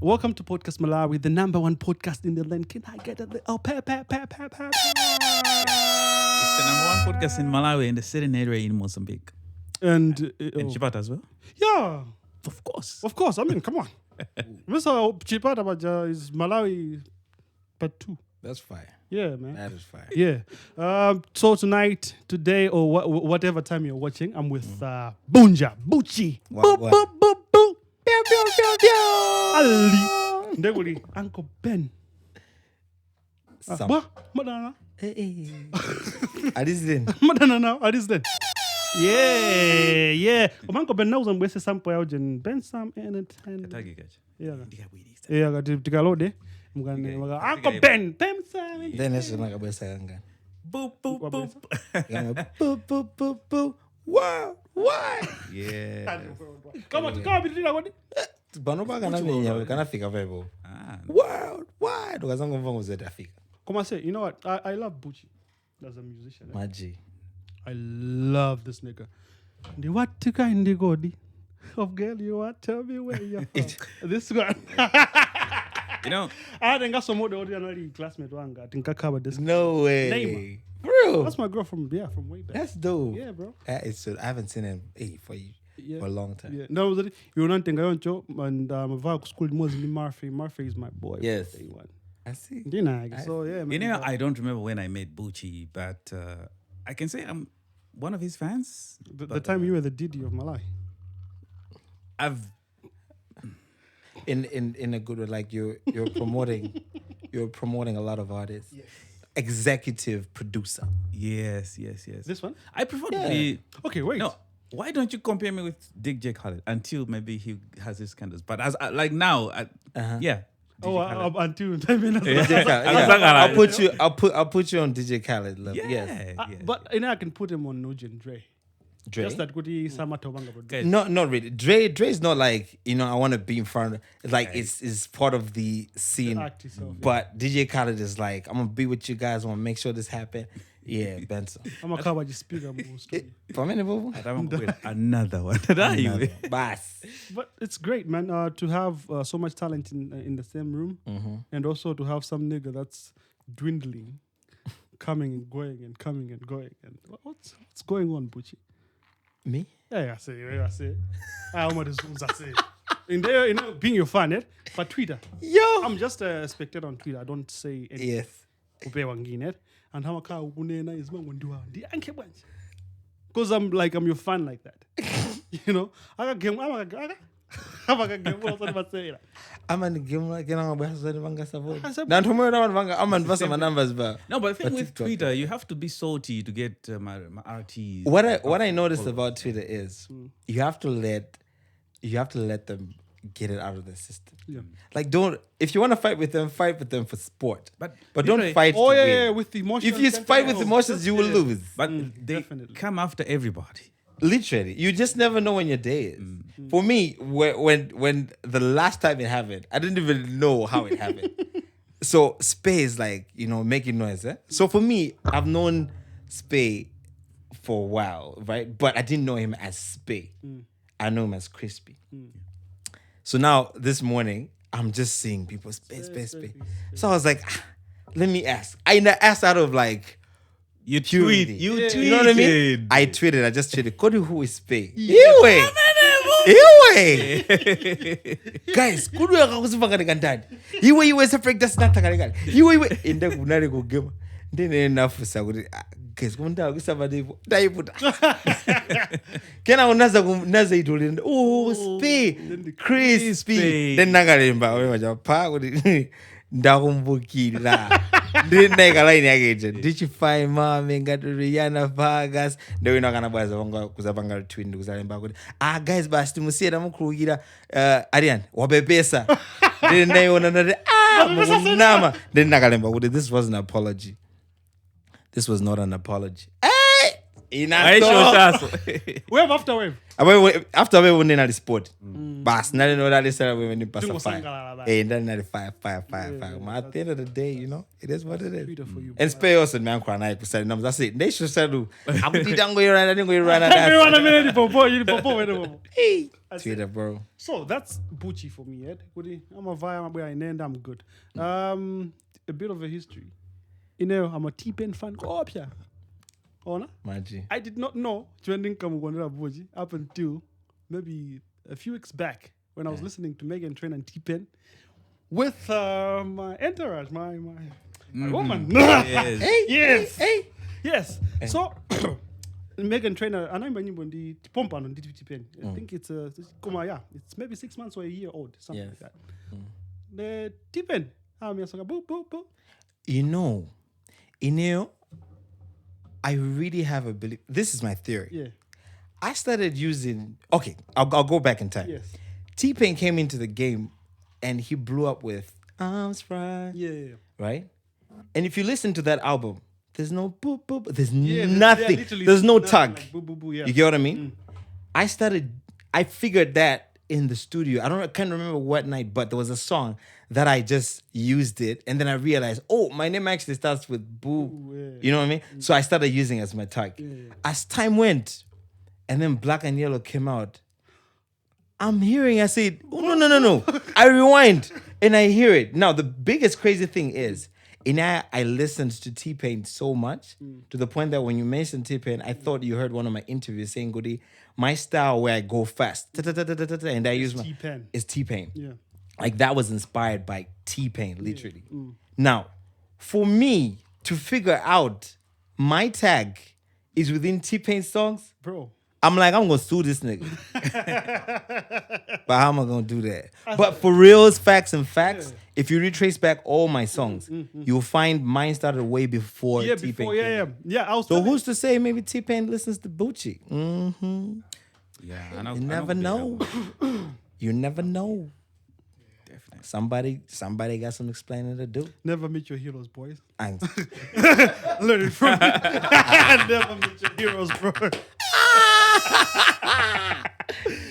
Welcome to Podcastmalawi, the #1 podcast in the land. Can I get a little It's the #1 podcast in Malawi and the certain area in Mozambique. And Chipata as well? yeah, Of course. of course. I mean, come on. Mr. Chipata Baja is Malawi part 2. That's fire. Yeah, man. That is fire. Yeah. So today, or whatever time you're watching, I'm with Bucci. What? Boo. Pew, pew, pew, pew. Ali. Ndeguli, Uncle Ben. Some. What? Madana. Alizin. Madana now. Alizin. Yeah. Uncle Ben knows I'm wasting some point in Bensam and yeah. Yeah, got to go there. I'm gonna Uncle Ben, Bensam. Then it's not about saying. Boop, boop, boop. Boop, boop, boop, boop. Wow. Why? Yeah. Come on. Banoba kana fika vebo. World wide. Ukazangu mvangu zeta fika. Come on, say, you know what? I love Bucci as a musician. Maji. I love this nigga. The what to kind of godi of girl you want? Tell me where you're from. This one. You know, I think that's some more the ordinary classmate one. I think I covered this. No way. Name. Bro. That's my girl from way back. That's dope. Yeah, bro. It's I haven't seen him for a long time. Yeah. No, you don't think I want to and my school mostly Murphy. Murphy is my boy. Yes. Day one. I see. So yeah, man. you know, I don't remember when I met Bucci, but I can say I'm one of his fans. The time you were the Diddy of Malawi. I've In a good way, like you're promoting a lot of artists. Yes. Executive producer. yes. This one? I prefer to be. Okay, wait. No, why don't you compare me with DJ Khaled until maybe he has his scandals? But as like now, yeah. Until I'll put you on DJ Khaled level. Yeah, Yes. yeah. But I can put him on Nugent Dre. Dre? Just that good Sama Tobanga. Guys, Not really. Dre is not like, I want to be in front. It's like it's part of the scene. act itself, But DJ Khaled is like, I'm gonna be with you guys. I want to make sure this happen. Yeah, Bensam. I'm a cover just speak about story. For many people. wait, another one. Bass. But it's great, man, to have so much talent in the same room, and also to have some nigga that's dwindling, coming and going and coming and going. And what's going on, Bucci? Me? Yeah, I say. I almost say. In there, being your fan, but Twitter. Yo. I'm just a spectator on Twitter. I don't say anything. Yes. And how because I'm your fan like that. I got game. I'm a game. I'm in the game like I'm numbers, but No, but the thing with Twitter, you have to be salty to get my RTs. what I noticed about Twitter is you have to let them get it out of the system. Yeah. Like if you want to fight with them for sport. But don't Twitter- fight. Oh to win. yeah, with the emotions. If you fight with emotions, you will lose. But they definitely. come after everybody. Literally, you just never know when your day is. For me, when the last time it happened, I didn't even know how it happened. So Spay is like, making noise. So for me, I've known Spay for a while, right? But I didn't know him as Spay. I know him as Crispy. So now this morning, I'm just seeing people Spay. So I was like, let me ask. I asked out of like. You Purity. tweet. You You tweeted. know what I mean? I just tweeted. Kodi who is Spay? Iwe. Guys, kudu akakusifanga ndani. Iwe separate that's not takalekale. Iwe ende kunale kugema. Ndene nafusa kuti guys kumunda kusaba ndipo. Ndayiputa. Kena unaza itolenda. Oh, Spay. Crispy. Then nakalemba wewe majapa kuti ndakumbukira. Ndineka line yake did you find mom ngati Rihanna Vargas ndio inakana bwaza wanga kuzapanga twin kuzalemba kuti guys basi timusiyera mukhulukira Ariane wabebesa then ndaiona ndati munama then nakalemba kuti this was an apology. This was not an apology. Hey, Wave after wave. After we won in the sport, but now know that they started when they pass a 5. And then at 5. At the end of the day, you know, it is what it is. For you, And spare us and man cry night percent numbers. That's it. They should say, "I'm going around. I didn't go around." Hey, Twitter, bro. So that's Bucci for me, Ed. I'm a vibe, I'm good. A bit of a history. You know, I'm a T-Pen fan. Go up here. Oh, no? I did not know trending come Bucci up until maybe a few weeks back when I was listening to Megan Train and T-Pen with my entourage, my woman. Yes. Yes. So Megan Trainer, and I'm on the pump on T-Pen. I think it's it's maybe 6 months or a year old, something like that. The T-Pen, you know, I really have a belief. This is my theory. Yeah. I started using. Okay, I'll go back in time. Yes. T-Pain came into the game, and he blew up with "Arms Fried." Yeah. Right. And if you listen to that album, there's no boop boop. There's Yeah, nothing. literally There's no nothing, tug. like boo, boo, boo, yeah. You get what I mean? I figured that in the studio. I can't remember what night, but there was a song that I just used it, and then I realized, oh, my name actually starts with boo. Yeah. You know what I mean? So I started using it as my tag. Yeah. As time went, and then Black and Yellow came out, I'm hearing, I said, oh, no. I rewind, and I hear it. Now, the biggest crazy thing is, I listened to T-Pain so much to the point that when you mentioned T-Pain, I thought you heard one of my interviews saying, Goody, my style where I go fast, and I use T-Pain. It's T-Pain. Yeah. Like that was inspired by T-Pain, literally. Now, for me to figure out my tag is within T-Pain's songs, Bro. I'm like, I'm gonna sue this nigga. But how am I gonna do that? But for reals, facts, if you retrace back all my songs, you'll find mine started way before T-Pain. I was So who's to say maybe T-Pain listens to Bucci? Yeah, I know. You never know. You never know. Definitely. Somebody got some explaining to do. Never meet your heroes, boys. And Learn it from me. Never meet your heroes, bro.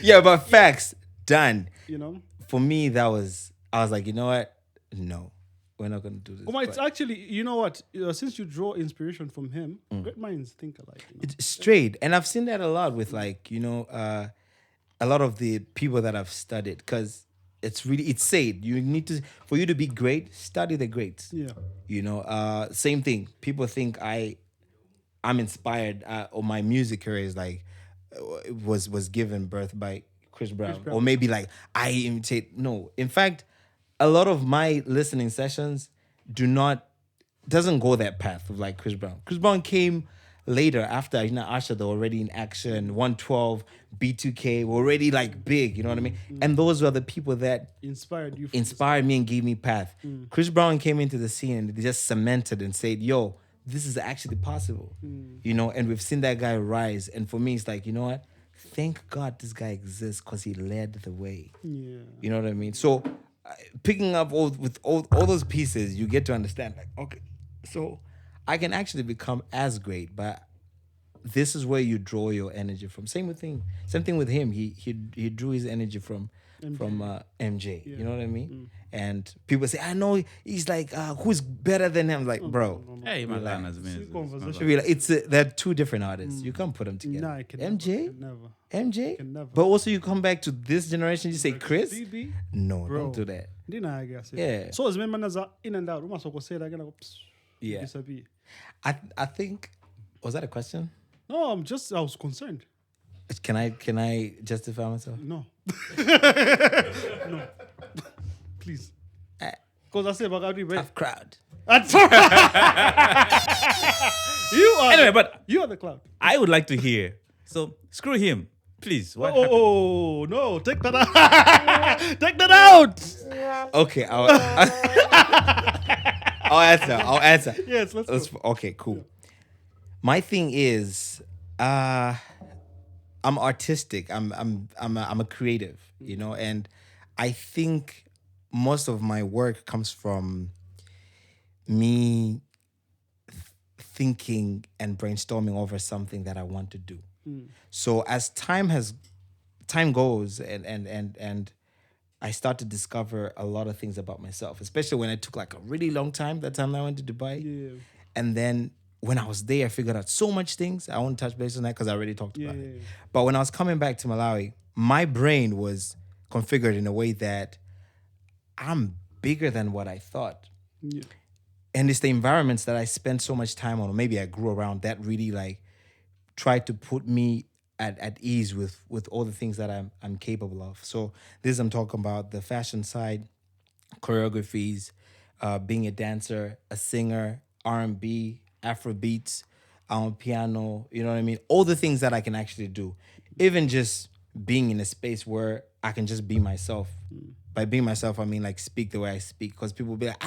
yeah, but facts done. You know? For me, I was like, you know what? No, we're not gonna do this. Well, it's actually, you know what? Since you draw inspiration from him, great minds think alike. You know? It's straight, and I've seen that a lot with like a lot of the people that I've studied, because it's said you need to, for you to be great, study the greats. Yeah. You know, same thing. People think I'm inspired, or my music career is like was given birth by Chris Brown, or maybe like I imitate. No, in fact, a lot of my listening sessions doesn't go that path of like Chris Brown. Chris Brown came later after Usher. They're already in action. 112, B2K were already like big. You know what I mean? And those were the people that inspired me and gave me path. Chris Brown came into the scene and they just cemented and said, "Yo, this is actually possible." You know, and we've seen that guy rise. And for me, it's like, you know what? Thank God this guy exists because he led the way. Yeah. You know what I mean? So picking up all those pieces, you get to understand like, okay, so I can actually become as great, but this is where you draw your energy from. Same thing with him. He drew his energy from MJ. Yeah. You know what I mean? And people say, I know he's like, who's better than him? Like, bro. Hey, my There They're two different artists. You can't put them together. Nah, I can MJ? never. MJ? Can never. But also you come back to this generation, you say Chris? DB? No, Bro. don't do that. Didn't I guess? Yeah. So as men are in and out, we must say that again. Yeah. Disappear. I think, was that a question? No, I was concerned. Can I justify myself? No. No. Please. Because I say about Tough crowd. Anyway, but you are the cloud. I would like to hear. So screw him, please. What happened? Oh no! Take that out! Take that out! Okay, I'll answer. Yes, let's go. Okay, cool. My thing is, I'm artistic. I'm a creative, you know, and I think most of my work comes from me thinking and brainstorming over something that I want to do. So as time goes and I start to discover a lot of things about myself, especially when I took like a really long time, that time I went to Dubai. Yeah. And then when I was there, I figured out so much things. I won't touch base on that because I already talked about it. But when I was coming back to Malawi, my brain was configured in a way that I'm bigger than what I thought. Yeah. And it's the environments that I spent so much time on, or maybe I grew around, that really like tried to put me at ease with all the things that I'm capable of. So this I'm talking about the fashion side, choreographies, being a dancer, a singer, R&B, Afrobeats, piano, you know what I mean? All the things that I can actually do. Even just being in a space where I can just be myself. By being myself, I mean like speak the way I speak. Because people will be like,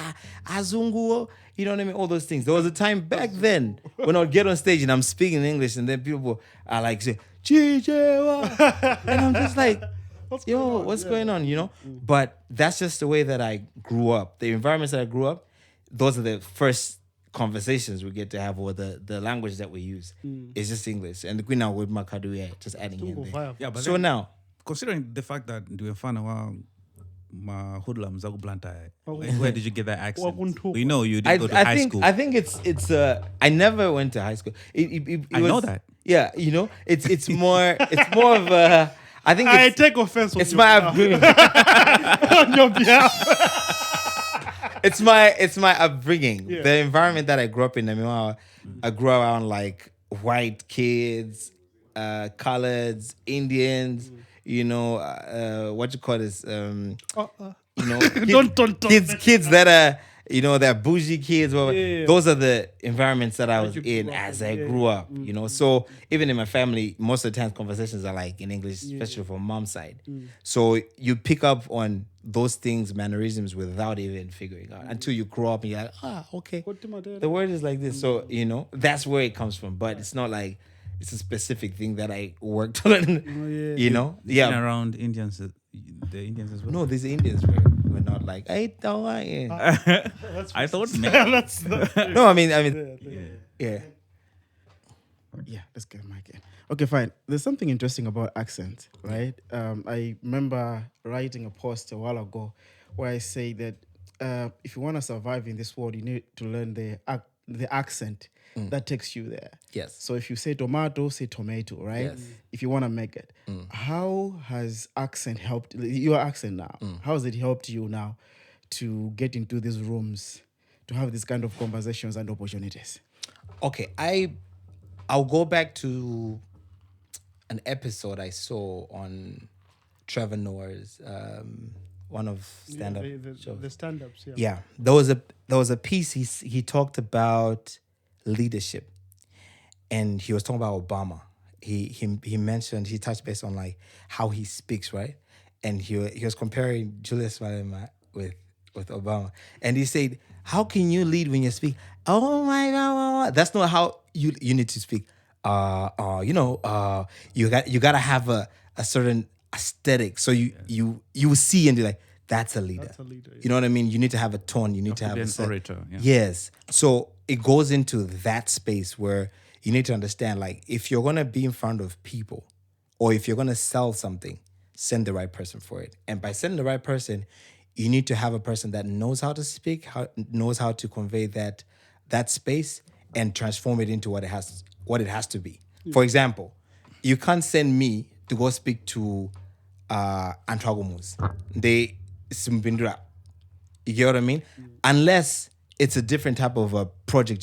Azungu, you know what I mean? All those things. There was a time back then when I would get on stage and I'm speaking in English and then people are like, say, Chichewa. And I'm just like, what's going on, you know? But that's just the way that I grew up. The environments that I grew up, those are the first conversations we get to have, or the language that we use. It's just English. And we now with Makadu, just adding in there. Yeah, but So then, now, considering the fact that you were ma hoodlums Blanta, where did you get that accent? You know, you didn't go to high school. I think it's I never went to high school. I know that. Yeah, you know, it's more of a. I think I take offense. it's my upbringing. On your behalf. It's my upbringing. Yeah. The environment that I grew up in. I mean, I grew around like white kids, coloreds, Indians. You know, what you call this? You know, Don't kids that are, you know, they're bougie kids. Yeah. Those are the environments that I was you in grew up as in. I Yeah. grew up. You know, so even in my family, most of the times conversations are like in English, especially from mom's side. So you pick up on those things, mannerisms, without even figuring out until you grow up and you're like, okay, the word is like this. So you know, that's where it comes from. But it's not like it's a specific thing that I worked on. You know, Been around Indians, the Indians as well. No, these Indians were not like, hey, don't I? I thought, man. That's No, I mean, yeah. Yeah, let's get Mike in. Okay, fine. There's something interesting about accent, right? I remember writing a post a while ago where I say that if you want to survive in this world, you need to learn the accent that takes you there. Yes. So if you say tomato, say tomato, right? Yes. If you want to make it. How has accent helped, your accent now, how has it helped you now to get into these rooms, to have these kind of conversations and opportunities? Okay, I'll go back to an episode I saw on Trevor Noah's one of stand-up shows. the stand-ups. Yeah. Yeah, there was a piece he talked about leadership, and he was talking about Obama. He mentioned, he touched base on like how he speaks, right? And he was comparing Julius Malema with Obama, and he said, "How can you lead when you speak? Oh my God, that's not how you need to speak. You know, you gotta have a certain aesthetic, so you see and be like, that's a leader. That's a leader, yeah. You know what I mean? You need to have a tone. You need to have be a an set. orator, yeah. Yes. So it goes into that space where you need to understand, like, if you're gonna be in front of people, or if you're gonna sell something, send the right person for it. And by sending the right person, you need to have a person that knows how to speak, knows how to convey that space and transform it into what it has to be. For example, you can't send me to go speak to Antagomus. They Simbindra. You get what I mean? Unless it's a different type of a project.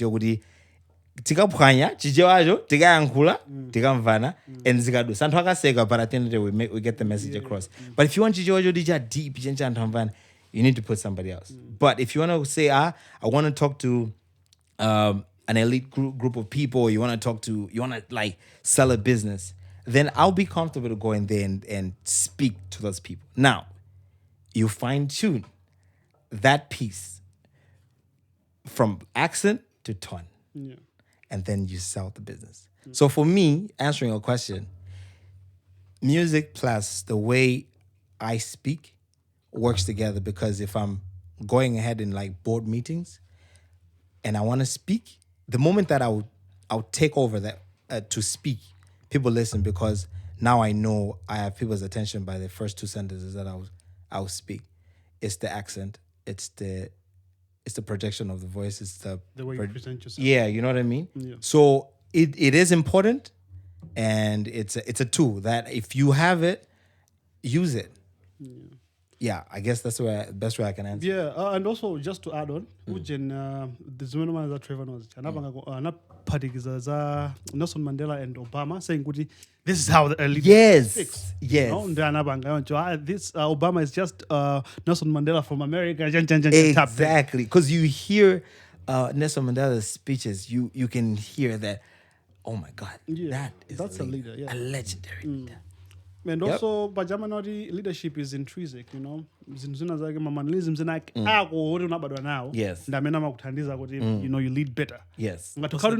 Tikaphwanya, chijewajo, tikayankhula, tikamvana, and zikadu. Santu akaseka, but at the end of the day, we get the message across. But if you want chijewajo, dija deep, you need to put somebody else. But if you want to say, I want to talk to an elite group of people, you want to like sell a business, then I'll be comfortable to go in there and speak to those people. Now, you fine tune that piece from accent to tone. Yeah. And then you sell the business. So for me, answering your question, music plus the way I speak works together, because if I'm going ahead in like board meetings and I want to speak, the moment that I'll take over that to speak, people listen because now I know I have people's attention by the first 2 sentences that I'll speak. It's the accent. It's the projection of the voice. It's the way you present yourself. Yeah, you know what I mean? Yeah. So it is important, and it's a tool that if you have it, use it. Yeah, I guess that's the best way I can answer. Yeah, and also just to add on, Ujen, the Zimmerman that Trevor knows, Anapatikiza Nelson Mandela and Obama saying, this is how the leader speaks. Yes. No? This Obama is just Nelson Mandela from America. Exactly, because you hear Nelson Mandela's speeches, you can hear that. Oh my God, that's a leader, a legendary leader. And also, Bajamanori leadership is intrinsic, you know. Yes. Yes. You know, you lead better. Yes. Leadership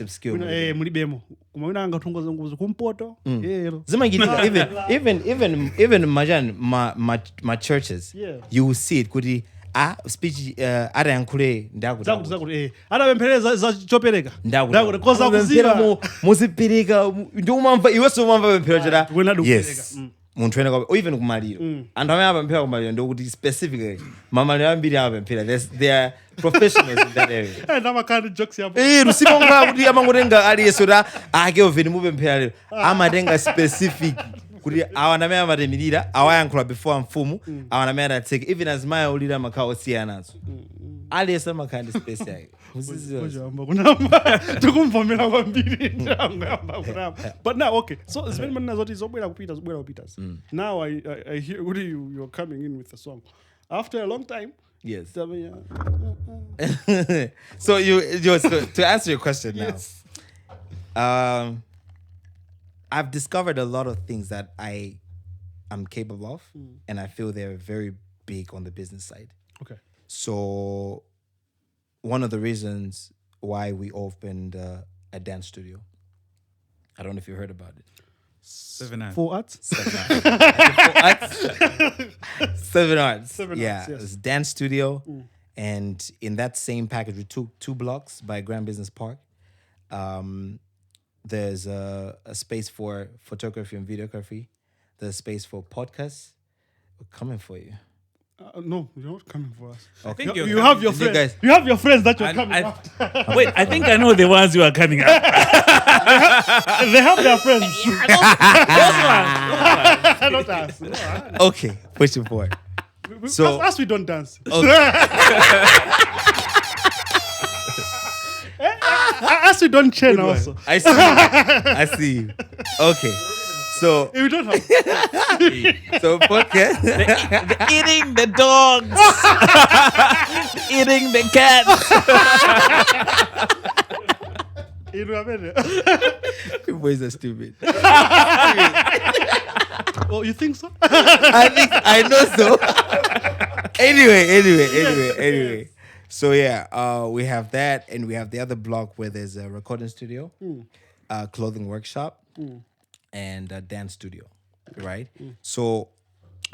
skill. Even Majan, my churches, you will see it. Speech ada yankule ndakuti ada bempeleza za chopereka ndakuti koza kuziba muzipirika ndumamva iwe so mamva bempeleza yes muntu wena kwa even kumaliro anthu amene abempela kumaliro ndokuti specifically mamaliro ambiri abempela they are professionals in that area ndama kind jokes yapo rusikonga kuti amangotenga aliyesota Geoff mupempela lero amatenga specific kuti awana amene amatemirira awayankhula before mfumu awana amene adateka even as maya ulira makhawa osiyana nazo aliyesa makhala ndi space yake tukumvomera kwambiri but now okay so zimene manena zoti zobwera kupita now I hear you're coming in with a song after a long time. Yes. So to answer your question now, I've discovered a lot of things that I am capable of, and I feel they're very big on the business side. Okay. So one of the reasons why we opened a dance studio, I don't know if you heard about it. 7 Arts. 4 Arts? 7 Arts. 7 Arts. Yeah, yes. It's a dance studio. And in that same package, we took 2 blocks by Grand Business Park. There's a space for photography and videography. There's a space for podcasts. We're coming for you. No, you're not coming for us. Okay. You have your friends. Guys, you have your friends that you're coming after. Wait, I think I know the ones you are coming after. They have their friends. Not us. Okay, pushing forward. So us we don't dance. Okay. As we don't chain also. I see you. Okay. So we don't have so podcast eating the dogs. Eating the cats. You boys are stupid. Oh, you think so? I know so. Anyway. So yeah, we have that, and we have the other block where there's a recording studio, clothing workshop, and a dance studio, right? So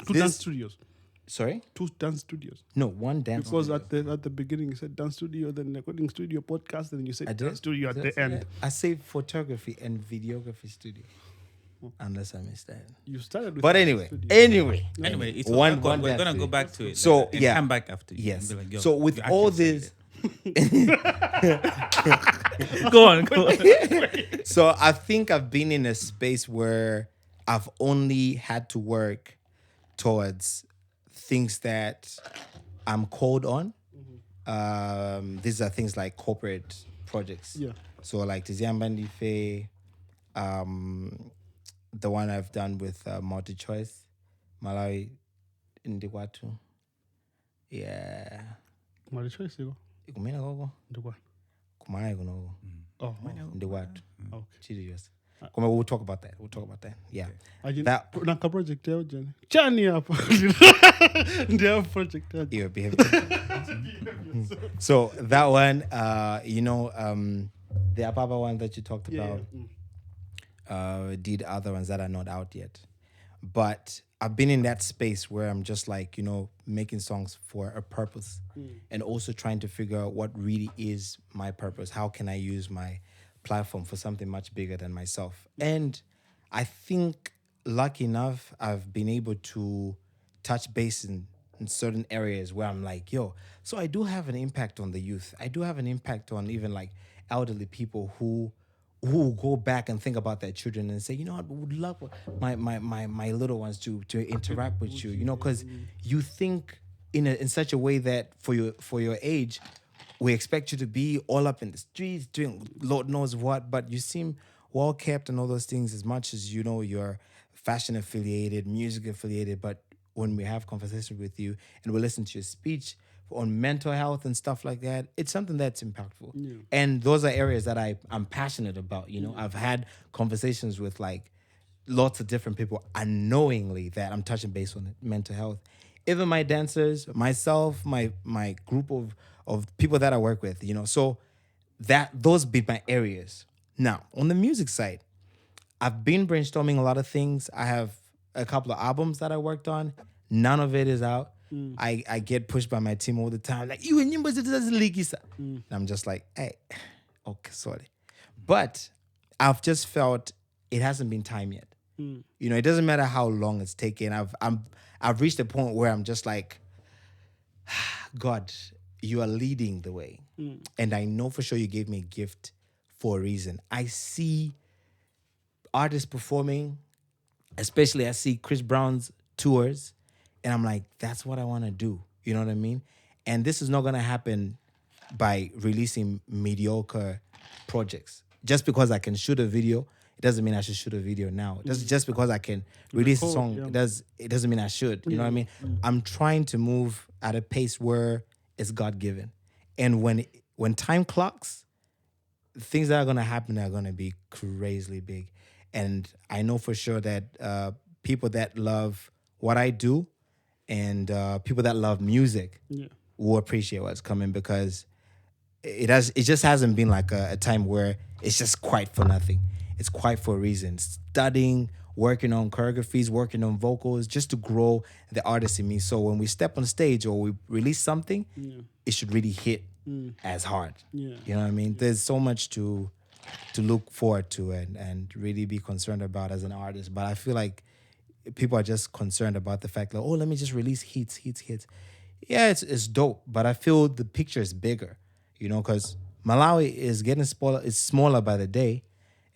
2 dance studios. Sorry? 2 dance studios. No, 1 dance because studio. at the beginning you said dance studio, then recording studio, podcast, and then you said dance studio at the end. I say photography and videography studio. Unless I missed that. You started with. But anyway, it's we're gonna go back to it. So and come back after. Yes. Like, so with all this, go on. So I think I've been in a space where I've only had to work towards things that I'm called on. These are things like corporate projects. Yeah. So like Tiziambandi Fe, the one I've done with MultiChoice, Malawi, in Kwathu. Yeah. MultiChoice, you Kumena gogo. go. Kumana gogo. Oh. Kwathu. Okay. Serious. We'll talk about that. Yeah. Okay. That project yao jani. Chani hapo. Ndio project yao. Yeah, so that one, the Apapa one that you talked about, did other ones that are not out yet. But I've been in that space where I'm just like, making songs for a purpose and also trying to figure out what really is my purpose. How can I use my platform for something much bigger than myself? And I think, lucky enough, I've been able to touch base in certain areas where I'm like, so I do have an impact on the youth. I do have an impact on even like elderly people who go back and think about their children and say, I would love my little ones to interact with you, because you think in such a way that for your age, we expect you to be all up in the streets doing Lord knows what, but you seem well kept and all those things as much as you're fashion affiliated, music affiliated, but when we have conversations with you and we listen to your speech on mental health and stuff like that, it's something that's impactful. Yeah. And those are areas that I'm passionate about. I've had conversations with like lots of different people unknowingly that I'm touching base on mental health. Even my dancers, myself, my group of people that I work with, so those be my areas. Now, on the music side, I've been brainstorming a lot of things. I have a couple of albums that I worked on. None of it is out. I get pushed by my team all the time, like, you and you and I'm just like, hey, okay, sorry. But I've just felt it hasn't been time yet. It doesn't matter how long it's taken. I've reached a point where I'm just like, God, you are leading the way. And I know for sure you gave me a gift for a reason. I see artists performing, especially I see Chris Brown's tours, and I'm like, that's what I want to do. You know what I mean? And this is not going to happen by releasing mediocre projects. Just because I can shoot a video, it doesn't mean I should shoot a video now. Just because I can release a song, it doesn't mean I should. You know what I mean? I'm trying to move at a pace where it's God-given. And when time clocks, things that are going to happen are going to be crazily big. And I know for sure that people that love what I do and people that love music will appreciate what's coming, because it just hasn't been like a time where it's just quite for nothing. It's quite for a reason. Studying, working on choreographies, working on vocals, just to grow the artist in me. So when we step on stage or we release something, it should really hit as hard. You know what I mean? There's so much to look forward to and really be concerned about as an artist. But I feel like people are just concerned about the fact that, let me just release hits. Yeah, it's dope, but I feel the picture is bigger, because Malawi is getting smaller. It's smaller by the day.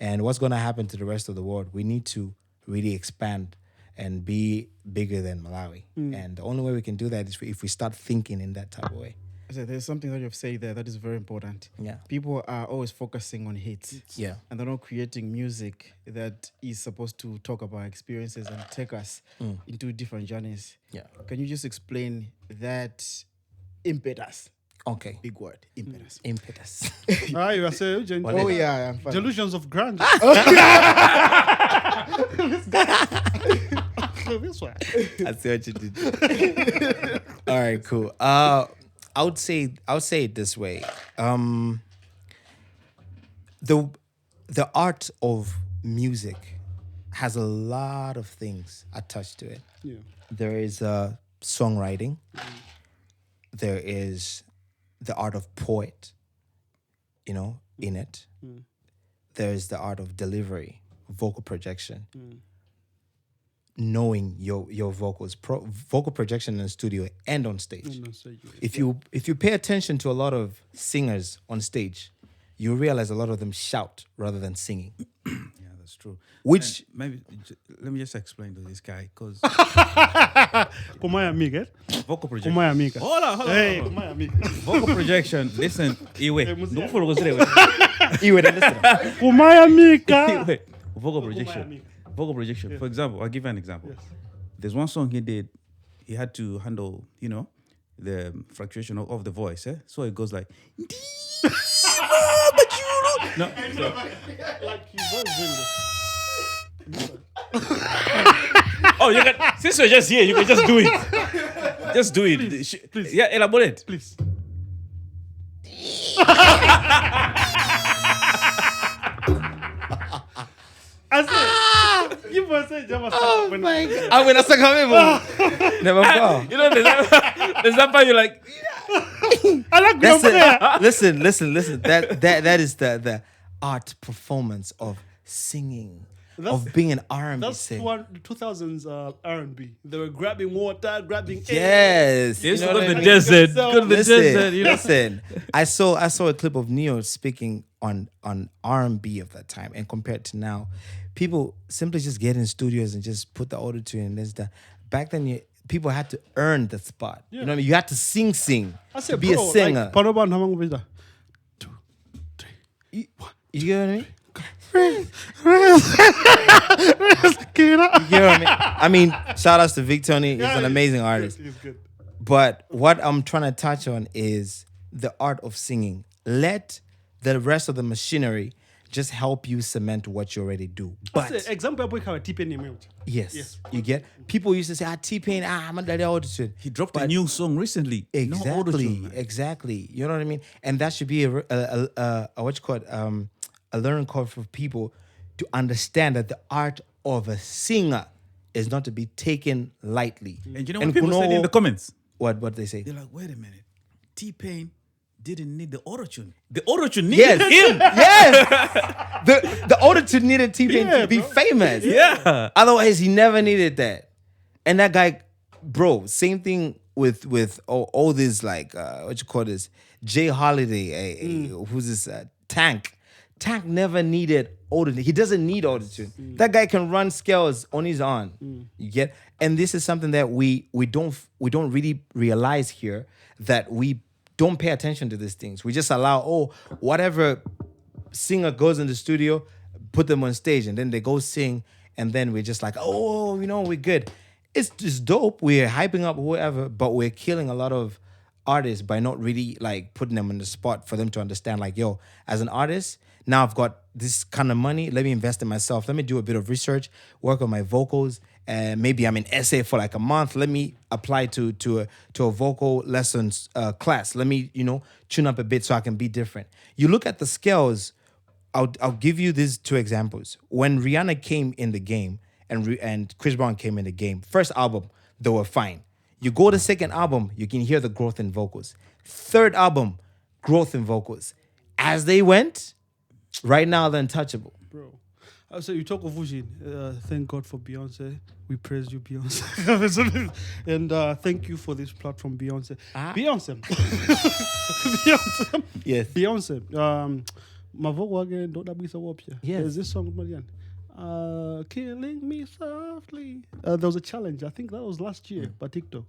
And what's going to happen to the rest of the world? We need to really expand and be bigger than Malawi. And the only way we can do that is if we start thinking in that type of way. So there's something that you've said there that is very important. Yeah. People are always focusing on hits. Yeah. And they're not creating music that is supposed to talk about experiences and take us into different journeys. Yeah. Can you just explain that impetus? Okay. Big word. Impetus. Impetus. You are saying, I'm fine. Delusions of grandeur. This one. I see what you did. All right, cool. I would say it this way. The art of music has a lot of things attached to it. Yeah. There is songwriting. There is the art of poet, in it. There is the art of delivery, vocal projection. Knowing your vocals, vocal projection in the studio and on stage. If you pay attention to a lot of singers on stage, you realize a lot of them shout rather than singing. Yeah, that's true. Which maybe let me just explain to this guy, because vocal projection. Hold on. Hey, Vocal projection. Listen, Vocal projection. For example, I'll give you an example. Yes. There's one song he did. He had to handle, the fluctuation of the voice. So it goes like, no. So, like he was doing this. oh, you can. Since you're just here, you can just do it. Just do it. Please. Yeah, elaborate. Please. I said, Oh my God. I mean, that's like never fall. You know, there's that part you're like, I like That's it. Listen. That is the art performance of singing, of being an R&B That's singer. 2000s R&B. They were grabbing water, grabbing Yes. Yes, You know go what to I the mean? desert. Go to the desert. You know? Listen. I saw a clip of Neo speaking on R&B of that time, and compared to now, people simply just get in studios and just put the auto-tune and this, that. Back then, people had to earn the spot. You know what I mean? You had to sing I to said, be bro, a singer. Like, Panoban, how long was that? 2, 3. You get what I mean? You You get what I mean? I mean, shout outs to Vic Tony. He's an amazing artist. He's good. But what I'm trying to touch on is the art of singing. Let the rest of the machinery just help you cement what you already do. But Example, I have a T-Pain name. yes, you get. People used to say, T-Pain, I'm a daddy auto-tune. He dropped a new song recently. No auto-tune, man. Exactly. You know what I mean? And that should be a what you call it, a learning curve for people to understand that the art of a singer is not to be taken lightly. And you know what people said in the comments? What they say? They're like, wait a minute. T-Pain didn't need the auto-tune. The auto-tune needed him. Yes. The auto-tune needed T-Pain to be famous. Yeah. Otherwise, he never needed that. And that guy, bro, same thing with all this, like, what you call this? Jay Holiday, who's this? Tank. Tank never needed auto-tune. He doesn't need auto-tune. That guy can run scales on his own. You get? And this is something that we don't really realize here, that we don't pay attention to these things. We just allow, whatever singer goes in the studio, put them on stage, and then they go sing, and then we're just like, we're good. It's just dope. We're hyping up whoever, but we're killing a lot of artists by not really like putting them on the spot for them to understand, like, yo, as an artist, now I've got this kind of money. Let me invest in myself. Let me do a bit of research, work on my vocals. And maybe I'm in essay for like a month. Let me apply to a vocal lessons class. Let me, tune up a bit so I can be different. You look at the scales. I'll give you these two examples. When Rihanna came in the game and Chris Brown came in the game, first album, they were fine. You go to second album, you can hear the growth in vocals. Third album, growth in vocals. As they went, right now they're untouchable. Bro. So you talk of Fuji. Thank God for Beyonce. We praise you, Beyonce. And thank you for this platform, Beyonce. Beyonce. Beyonce. Yes. Beyonce. Mavogo again, don't be so up here. Yes. There's this song, Marianne. Killing me softly. There was a challenge. I think that was last year by TikTok.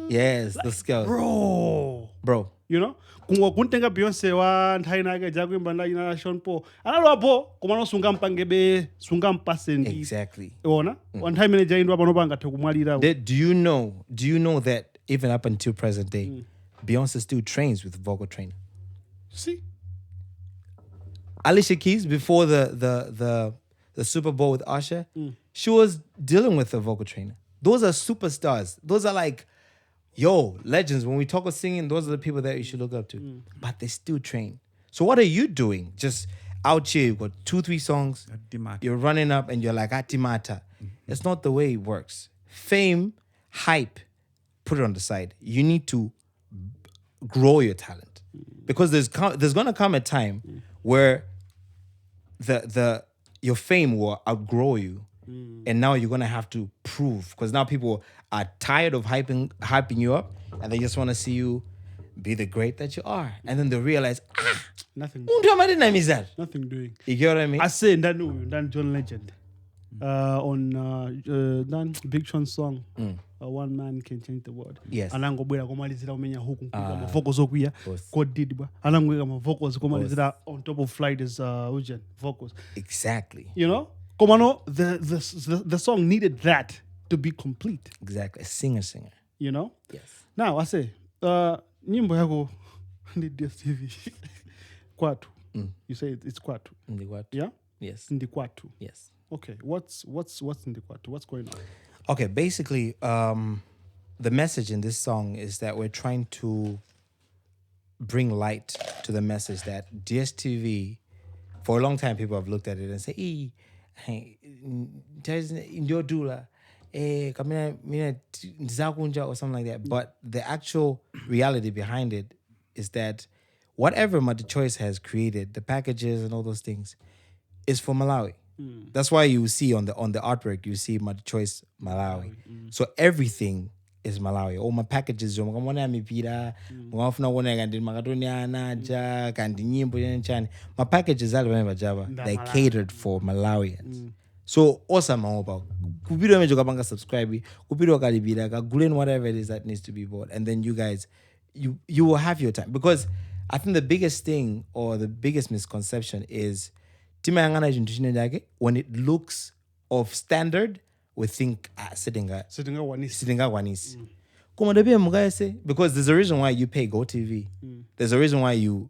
Yes, the scales. Bro. You know? Kuntenga Beyonce wa ntainage jagwimba na Sean Paul. Analopo kumano sunga mpangebe sunga mpasendi. Exactly. Ona? One time in jaindwa banobanga tekumwalira. Do you know that even up until present day, Beyonce still trains with vocal trainer? See? Alicia Keys, before the Super Bowl with Usher, she was dealing with a vocal trainer. Those are superstars. Those are like, legends. When we talk of singing, those are the people that you should look up to. But they still train. So what are you doing? Just out here, you've got 2-3 songs. You're running up and you're like, Atimata. It's not the way it works. Fame, hype, put it on the side. You need to grow your talent. Because there's going to come a time where your fame will outgrow you. And now you're going to have to prove, because now people are tired of hyping you up, and they just want to see you be the great that you are. And then they realize, nothing doing. You get what I mean? I say that John Legend on that Big Sean's song, One Man Can Change the World. Yes. Anangobwera komalizira umenya huku kwa vocals okuya God did ba anangweka ma vocals komalizira on top of Flight's vocals. Exactly. You know? Komano, the song needed that to be complete. Exactly. A singer. You know? Yes. Now, I say, nyimbo yako ni DStv. Kwathu. You say it's Kwathu. Ndikwatu. Yeah? Yes. Ndikwatu. Yes. Okay. What's Ndikwatu? What's going on? Okay, basically, the message in this song is that we're trying to bring light to the message that DStv, for a long time, people have looked at it and say, hey, ndio dula kamina ndizakunja or something like that. But the actual reality behind it is that whatever MultiChoice has created, the packages and all those things, is for Malawi. That's why you see on the artwork you see MultiChoice Malawi. So everything is Malawi. All my packages, my packages they're catered for Malawians. So awesome about subscribe, whatever it is that needs to be bought, and then you guys you will have your time. Because I think the biggest thing or the biggest misconception is when it looks of standard, we think sitting wanis. Because there's a reason why you pay GOtv. There's a reason why you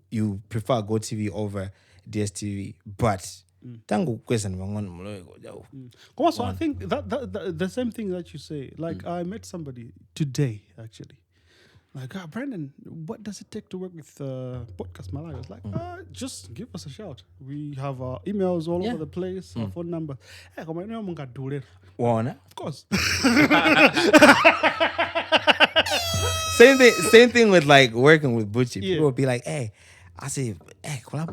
prefer GOtv over DStv. But Also, I think that the same thing that you say. Like I met somebody today actually. Like, Brandon, what does it take to work with Podcastmalawi? I was like, just give us a shout. We have our emails all over the place, our phone number. Hey, come on, of course. Same thing with like working with Bucci. People would be like, hey, I say, hey, I'm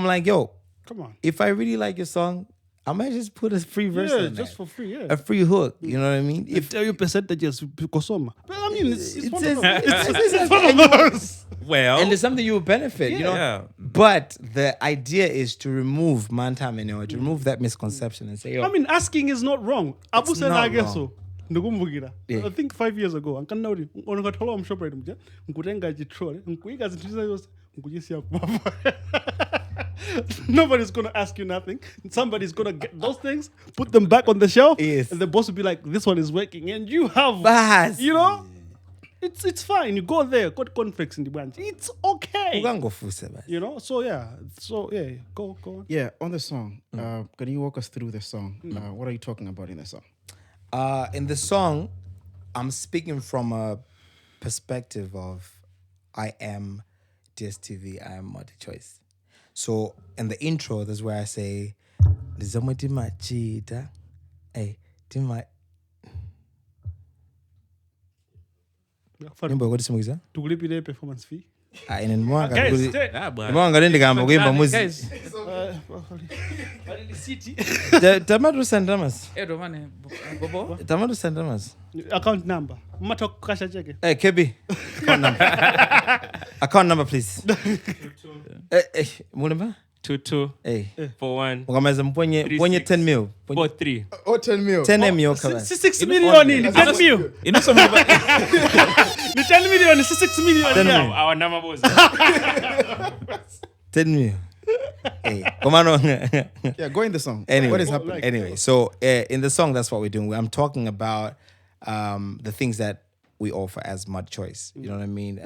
like, yo, come on. If I really like your song, I might just put a free verse in just for free, a free hook. You know what I mean? If tell you percentages, Kosoma. But I mean, it's one of those. Well, and there's something you will benefit, you know. Yeah. But the idea is to remove to remove that misconception and say, yo, I mean, asking is not wrong. Abu said, I guess so. I think 5 years ago, I can know it. On got hello, I'm sure Bridget. Nobody's gonna ask you nothing. Somebody's gonna get those things, put them back on the shelf, and the boss will be like, "This one is working," and you have, you know, it's fine. You go there, got conflicts in the branch. It's okay. You know, so go on. Yeah, on the song, can you walk us through the song? What are you talking about in the song? In the song, I'm speaking from a perspective of I am DStv, I am MultiChoice. So in the intro, that's where I say, hey, performance fee. Account number. Hey, KB. Account number, please. 22 Hey. 41 10 mil. 43. Oh, 10 mil. 10 mil. 6 million. 10 mil. You know something about 10 million. 6 million. Our number was 10 mil. Hey, come on. Yeah, go in the song. Anyway, what is happening? Anyway, so in the song, that's what we're doing. I'm talking about the things that we offer as MultiChoice. You know what I mean?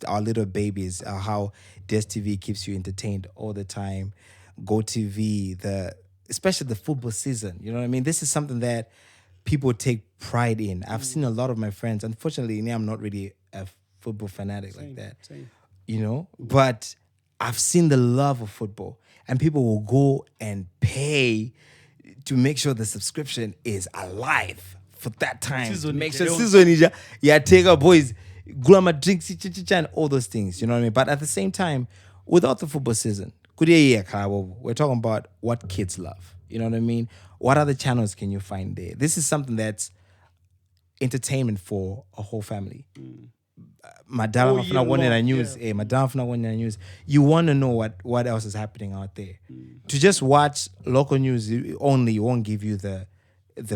Our little babies, how DStv keeps you entertained all the time. GOtv, especially the football season. You know what I mean? This is something that people take pride in. I've seen a lot of my friends. Unfortunately, I'm not really a football fanatic like that. You know? But I've seen the love of football. And people will go and pay to make sure the subscription is alive for that time. To make sure take our boys, Glama drinks, and all those things. You know what I mean? But at the same time, without the football season, we're talking about what kids love. You know what I mean? What other channels can you find there? This is something that's entertainment for a whole family. Madam news. News. You want to know what else is happening out there. To just watch local news only won't give you the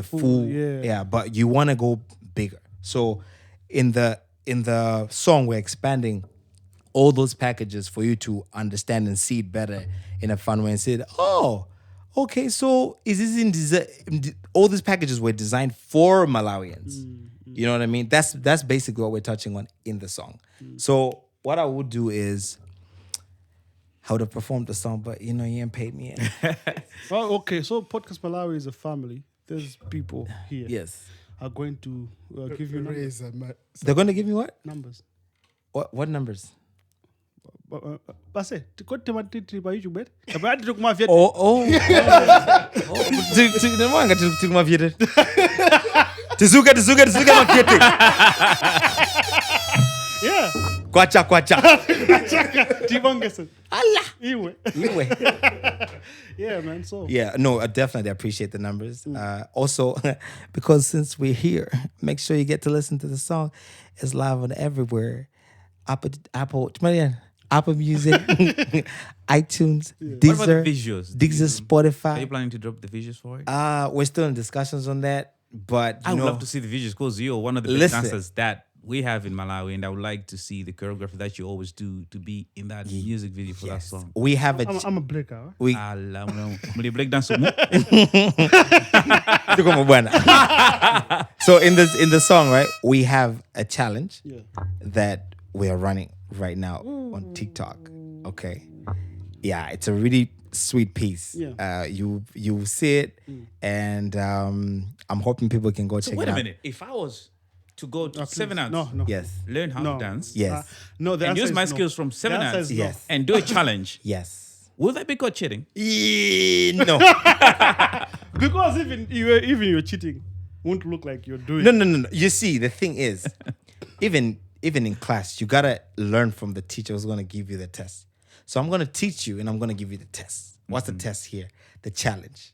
full but you want to go bigger. So in the song, we're expanding all those packages for you to understand and see it better in a fun way and say, oh, okay, so is this all these packages were designed for Malawians. You know what I mean? That's basically what we're touching on in the song. So what I would do is I would have performed the song, but you ain't paid me yet. Oh, okay. So Podcastmalawi is a family. There's people here. Yes. Are going to give you numbers. They're going to give me what? Numbers. What numbers? Base, tikote matiti pa YouTube. Kabadi tukuma viete. Oh. Nemanga tikuma viete. Tizuka maviete. Yeah. Kwacha. Tivongese. Allah. Iwe. Yeah, man. So. Yeah, no, I definitely appreciate the numbers. Also, because since we're here, make sure you get to listen to the song. It's live on everywhere. Apple Music, iTunes, What about the Deezer, visuals? Deezer, Are you Spotify. planning to drop the visuals for it? We're still in discussions on that, but I would love to see the visuals because you're one of the best Listen. dancers that we have in Malawi, and I would like to see the choreography that you always do to be in that music video for that song. we have a I'm a breaker. we Break dance. Mo. So in the song, right, we have a challenge Yeah. that we are running right now on TikTok. Okay. Yeah, it's a really sweet piece. Yeah. You see it, and I'm hoping people can go So check wait it a out. minute. If I was to go to Please. 7 Ounce, No. Yes. learn how No. to dance, Yes. No, the and answer use is my no. skills from The 7 answer Ounce, is no. Yes. and do a challenge, Yes. will that be called cheating? No. Because even you're cheating, won't look like you're doing. No. You see, the thing is, even in class, you gotta learn from the teacher who's gonna give you the test. So I'm gonna teach you, and I'm gonna give you the test. What's the test here? The challenge.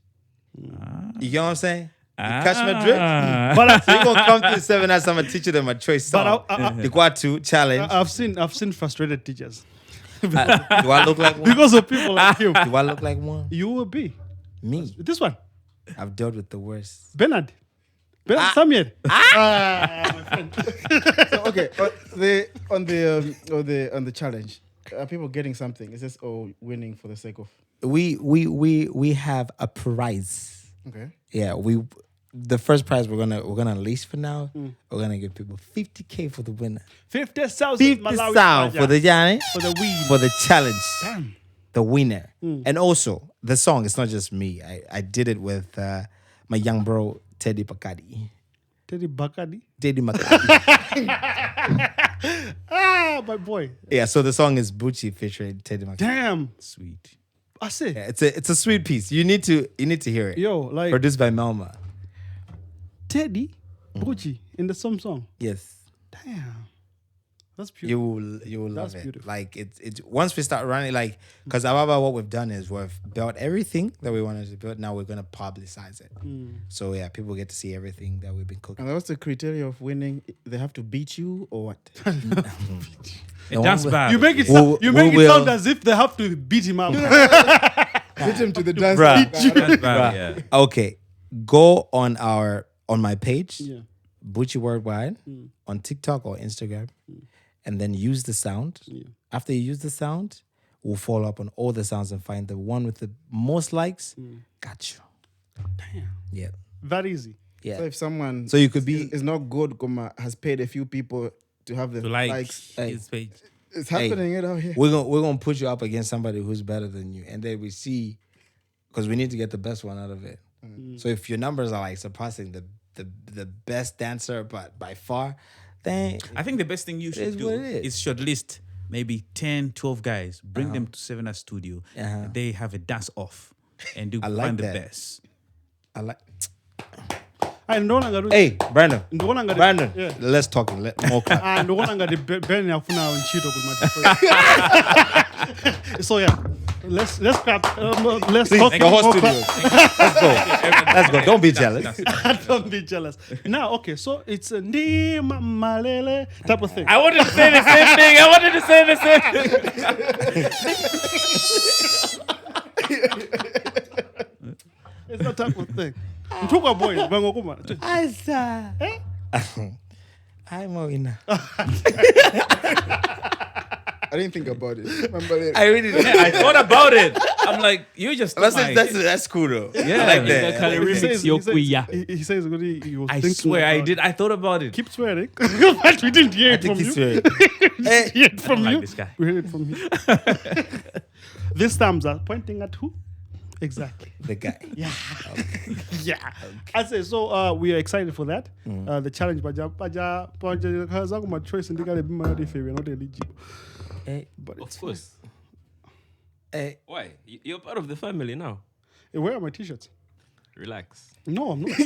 You get what I'm saying? You catch my drift? But So you're gonna come to the 7 hours, I'm gonna teach you them a choice song. But The Kwathu challenge. I've seen frustrated teachers Do I look like one? because of people like you. Do I look like one? You will be Me. this one, I've dealt with the worst. Bernard Samuel. My friend. So, okay, on the challenge, are people getting something? Is this winning for the sake of? We have a prize. Okay. Yeah, the first prize we're gonna unleash for now. We're gonna give people 50K for the winner. 50,000 50 Malawi sound kwacha for the Johnny, for the weed. for the challenge. Damn. The winner. And also the song, it's not just me. I did it with my young bro Teddy Bakadi. Teddy Bakadi. Teddy Makadi. My boy. Yeah, so the song is Bucci featuring Teddy Makadi. Damn. Sweet. I say, Yeah, it's a sweet piece. You need to hear it. yo, like Produced by Melma. Teddy Bucci in the song. Yes. Damn. That's beautiful. You will love That's it. beautiful. Like it's once we start running, like, because Ababa, what we've done is we've built everything that we wanted to build. Now we're gonna publicize it. So yeah, people get to see everything that we've been cooking. And what's the criteria of winning? They have to beat you or what? A dance battle. You make it sound as if they have to beat him up. Beat him to the dance. Bruh. Dance battle, yeah. Okay, go on my page, Yeah. Bucci Worldwide, on TikTok or Instagram, and then use the sound. After you use the sound, we'll follow up on all the sounds and find the one with the most likes. Got you. Damn. Yeah. That easy. Yeah. So if someone So you could be is not good, has paid a few people to have the To like likes, his page. it's happening out here. we're gonna put you up against somebody who's better than you, and then we see, because we need to get the best one out of it. So if your numbers are like surpassing the best dancer, but by far, then I think the best thing you should is do what it is shortlist maybe 10, 12 guys, bring them to 7 Hours Studio. They have a dance off and do I like find the that. best. I like. I don't want to Hey, Brandon. Ndowona Brandon, yeah. let's talk. More clap. ndowona ngati Ben yafuna unchito kuti so yeah, let's clap. Let's talk. The whole more studio. clap. Let's go. Don't be jealous. Don't be jealous. Now, okay, so it's a ndi malele type of thing. I wanted to say the same thing. It's that type of thing. Mtukwa boys, bangokuma. Asa. I'm a winner. I didn't think about it. Remember that? I really did. I thought about it. I'm like, you just That's cool though. yeah, I like like that. kind of He remix says- your he says- queer. He says he was I thinking swear I about- did. I thought about it. Keep swearing. But we didn't hear I it think from he's you. right. Hear it from like you. this guy. We heard it from you. These thumbs are pointing at who? Exactly. The guy. Yeah. Yeah. I say so. We are excited for that. The challenge, paja, my choice. Indicate we're not eligible. but Of it's course. Hey, Why? You're part of the family now. Hey, where are my t-shirts? Relax. No, I'm not.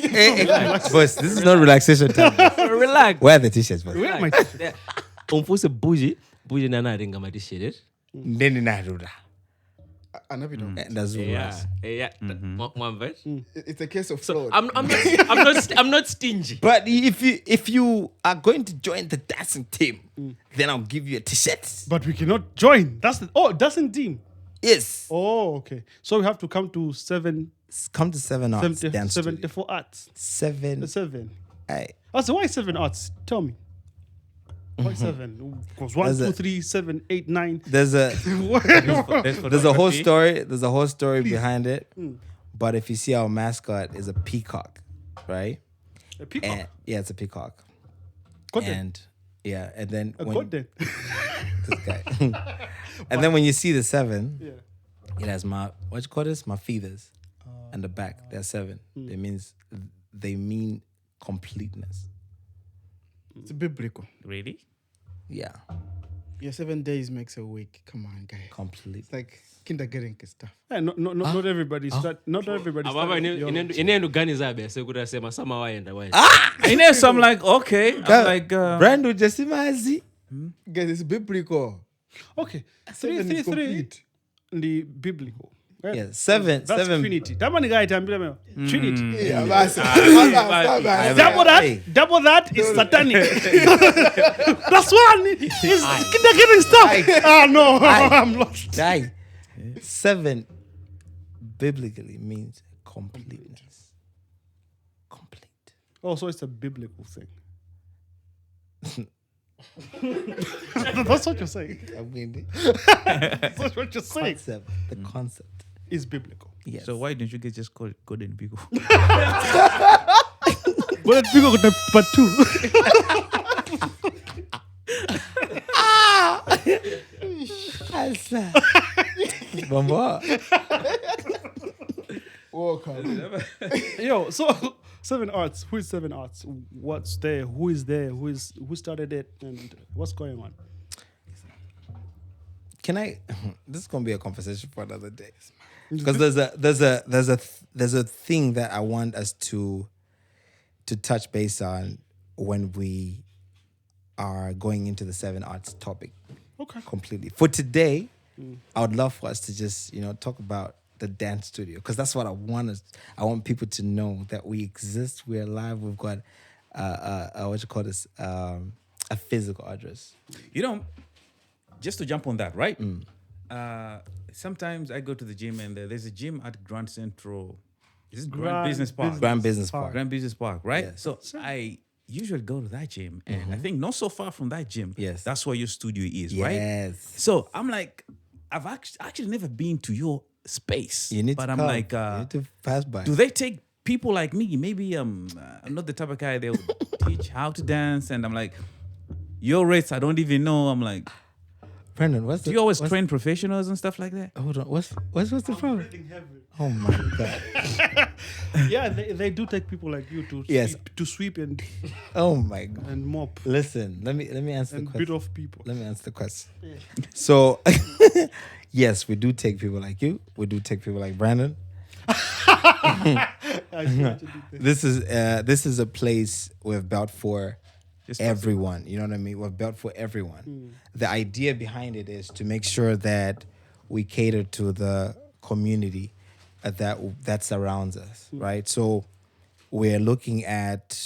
boss, this is not relaxation time. Relax. Where are the t-shirts, boss? Where are my t-shirts? Umfuse Bucci. Bucci nana ringa matishire. Ndeni narura. Anabido. That's Yeah. Yeah. One verse. It's a case of So fraud. I'm not stingy. But if you are going to join the dancing team, then I'll give you a t-shirt. But we cannot join. Dancing team. Yes. Oh, okay. So we have to come to Come to 7 Arts 70, Dance Studio. 74 arts. 7. 7. Aye. So why 7 arts? Tell me. Why 7? Because 1, There's 2, a- 3, 7, 8, 9. There's a there's a whole story. There's a whole story behind it. But if you see our mascot is a peacock, right? A peacock. And yeah, it's a peacock. God damn. And yeah, and then A when god then. this guy, and then when you see the 7, Yeah. it has my what you call this? My feathers, and the back. They're 7. They mean completeness. It's biblical. Really? Yeah, Yeah, 7 days makes a week. Come on, guys. complete. It's like kindergarten stuff. Yeah, not everybody start. Not everybody Ababa start. inendo gani zabe asekuti asema sama waenda waenda. I know, so I'm like, okay. I'm like, Brando Jasimazi. Guys, it's biblical. Okay. 7 is 3, 3, 3. complete. The biblical. Yeah, 7. That's 7. Trinity. That one guy tambila me. Trinity. Yeah, but Double that is satanic. That's one. It's kindergarten stuff. No, I'm lost. Die. 7 biblically means completeness. Complete. Oh, so it's a biblical thing. That's what you're saying. I mean, That's what you're saying. concept. The concept. Is biblical. Yes. so why didn't you guys just call it good and big? But people got part 2. Mbumba. welcome. Yo, so 7 arts. Who is 7 arts? What's there? Who is there? Who started it? And what's going on? Can I? This is gonna be a conversation for another day, because there's a thing that I want us to touch base on when we are going into the 7 arts topic. Okay. Completely. For today, I would love for us to just talk about the dance studio, because that's what I want. I want people to know that we exist. We're alive. We've got what you call this? A physical address. Just to jump on that, right? Sometimes I go to the gym and there's a gym at Grand Central. Is it Grand Business Park? Grand Business Park. Grand Business Park, right? Yes. So I usually go to that gym, and I think not so far from that gym, Yes. that's where your studio is, right? Yes. So I'm like, I've actually never been to your space, You need but to I'm come. like, you need to pass by. do they take people like me? Maybe I'm not the type of guy they would teach how to dance, and I'm like, your rates I don't even know. I'm like, Brendan, do you always train professionals and stuff like that? Hold on. What's the problem? Oh my god. Yeah, they do take people like you to Yes. sweep and Oh my god. and mop Listen, let me answer the and question. beat off people. Let me answer the question. So, yes, we do take people like you. We do take people like Brandon. This is a place we've built for Just everyone. You know what I mean? We've built for everyone. The idea behind it is to make sure that we cater to the community that surrounds us, right? So we're looking at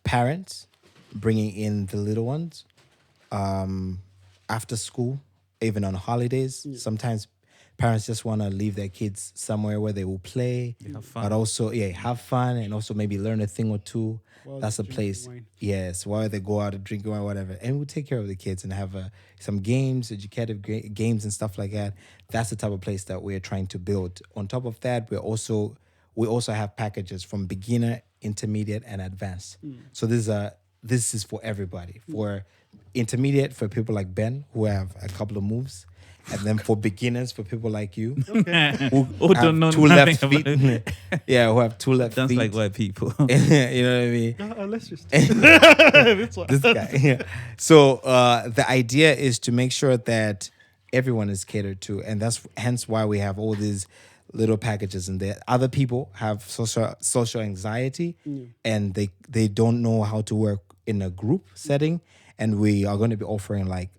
parents bringing in the little ones after school, even on holidays. Sometimes parents just want to leave their kids somewhere where they will play, have fun. but also have fun and also maybe learn a thing or two. While That's a they're place. drinking wine. Yes, while they go out and drink wine, whatever, and we'll take care of the kids and have some games, educative games and stuff like that. That's the type of place that we're trying to build. On top of that, we also have packages from beginner, intermediate, and advanced. So this is for everybody. For intermediate, for people like Ben who have a couple of moves, And then for beginners, for people like you, Who have don't know two nothing left feet. about Who have two left Dance feet. like white people. You know what I mean? Let's just. That's why. This guy. Yeah. So the idea is to make sure that everyone is catered to, and that's hence why we have all these little packages in there. Other people have social anxiety, and they don't know how to work in a group setting, and we are going to be offering like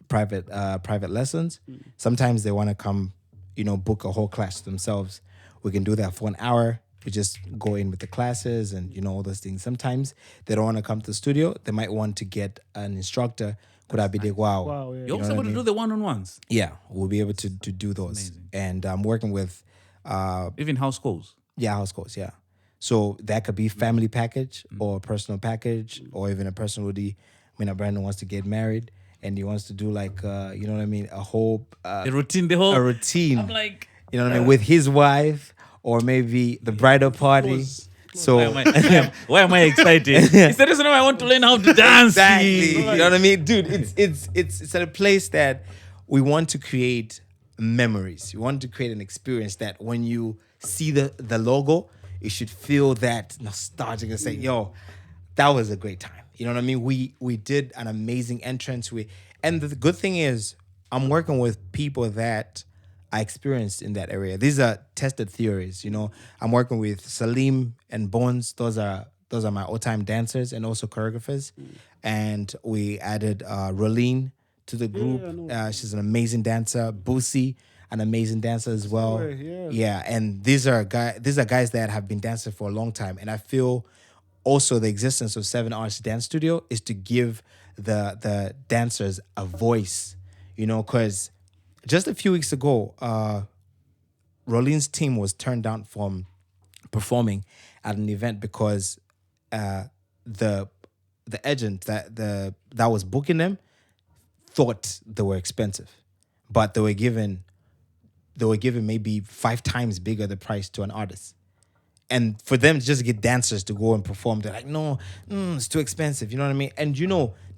private lessons. Sometimes they want to come, book a whole class themselves. We can do that for an hour. We just go in with the classes and all those things. Sometimes they don't want to come to the studio. They might want to get an instructor. Could I be the wow? Wow, yeah. You're also able to do the one-on-ones. Yeah, we'll be able to do those. amazing. And I'm working with Even house calls. house calls, yeah. So that could be family package or personal package or even a person who Brandon wants to get married and he wants to do like you know what I mean, a whole The routine. I'm like, you know what I mean, with his wife or maybe the bridal party. So why am I excited? It's the reason why I want to learn how to dance. exactly, you know what I mean, dude. It's at a place that we want to create memories. We want to create an experience that when you see the logo, you should feel that nostalgic and say, "Yo, that was a great time." You know what I mean? We did an amazing entrance. And the good thing is, I'm working with people that I experienced in that area. These are tested theories. I'm working with Salim and Bones. Those are my all-time dancers and also choreographers. And we added Rolene to the group. She's an amazing dancer. Bucci, an amazing dancer as well. Yeah, and these are guys that have been dancing for a long time. And I feel also the existence of 7 Arts Dance Studio is to give the dancers a voice. Because just a few weeks ago, Rolene's team was turned down from performing at an event because the agent that was booking them thought they were expensive, but they were given maybe 5 times bigger the price to an artist. And for them to just get dancers to go and perform, they're like, no, it's too expensive. You know what I mean? And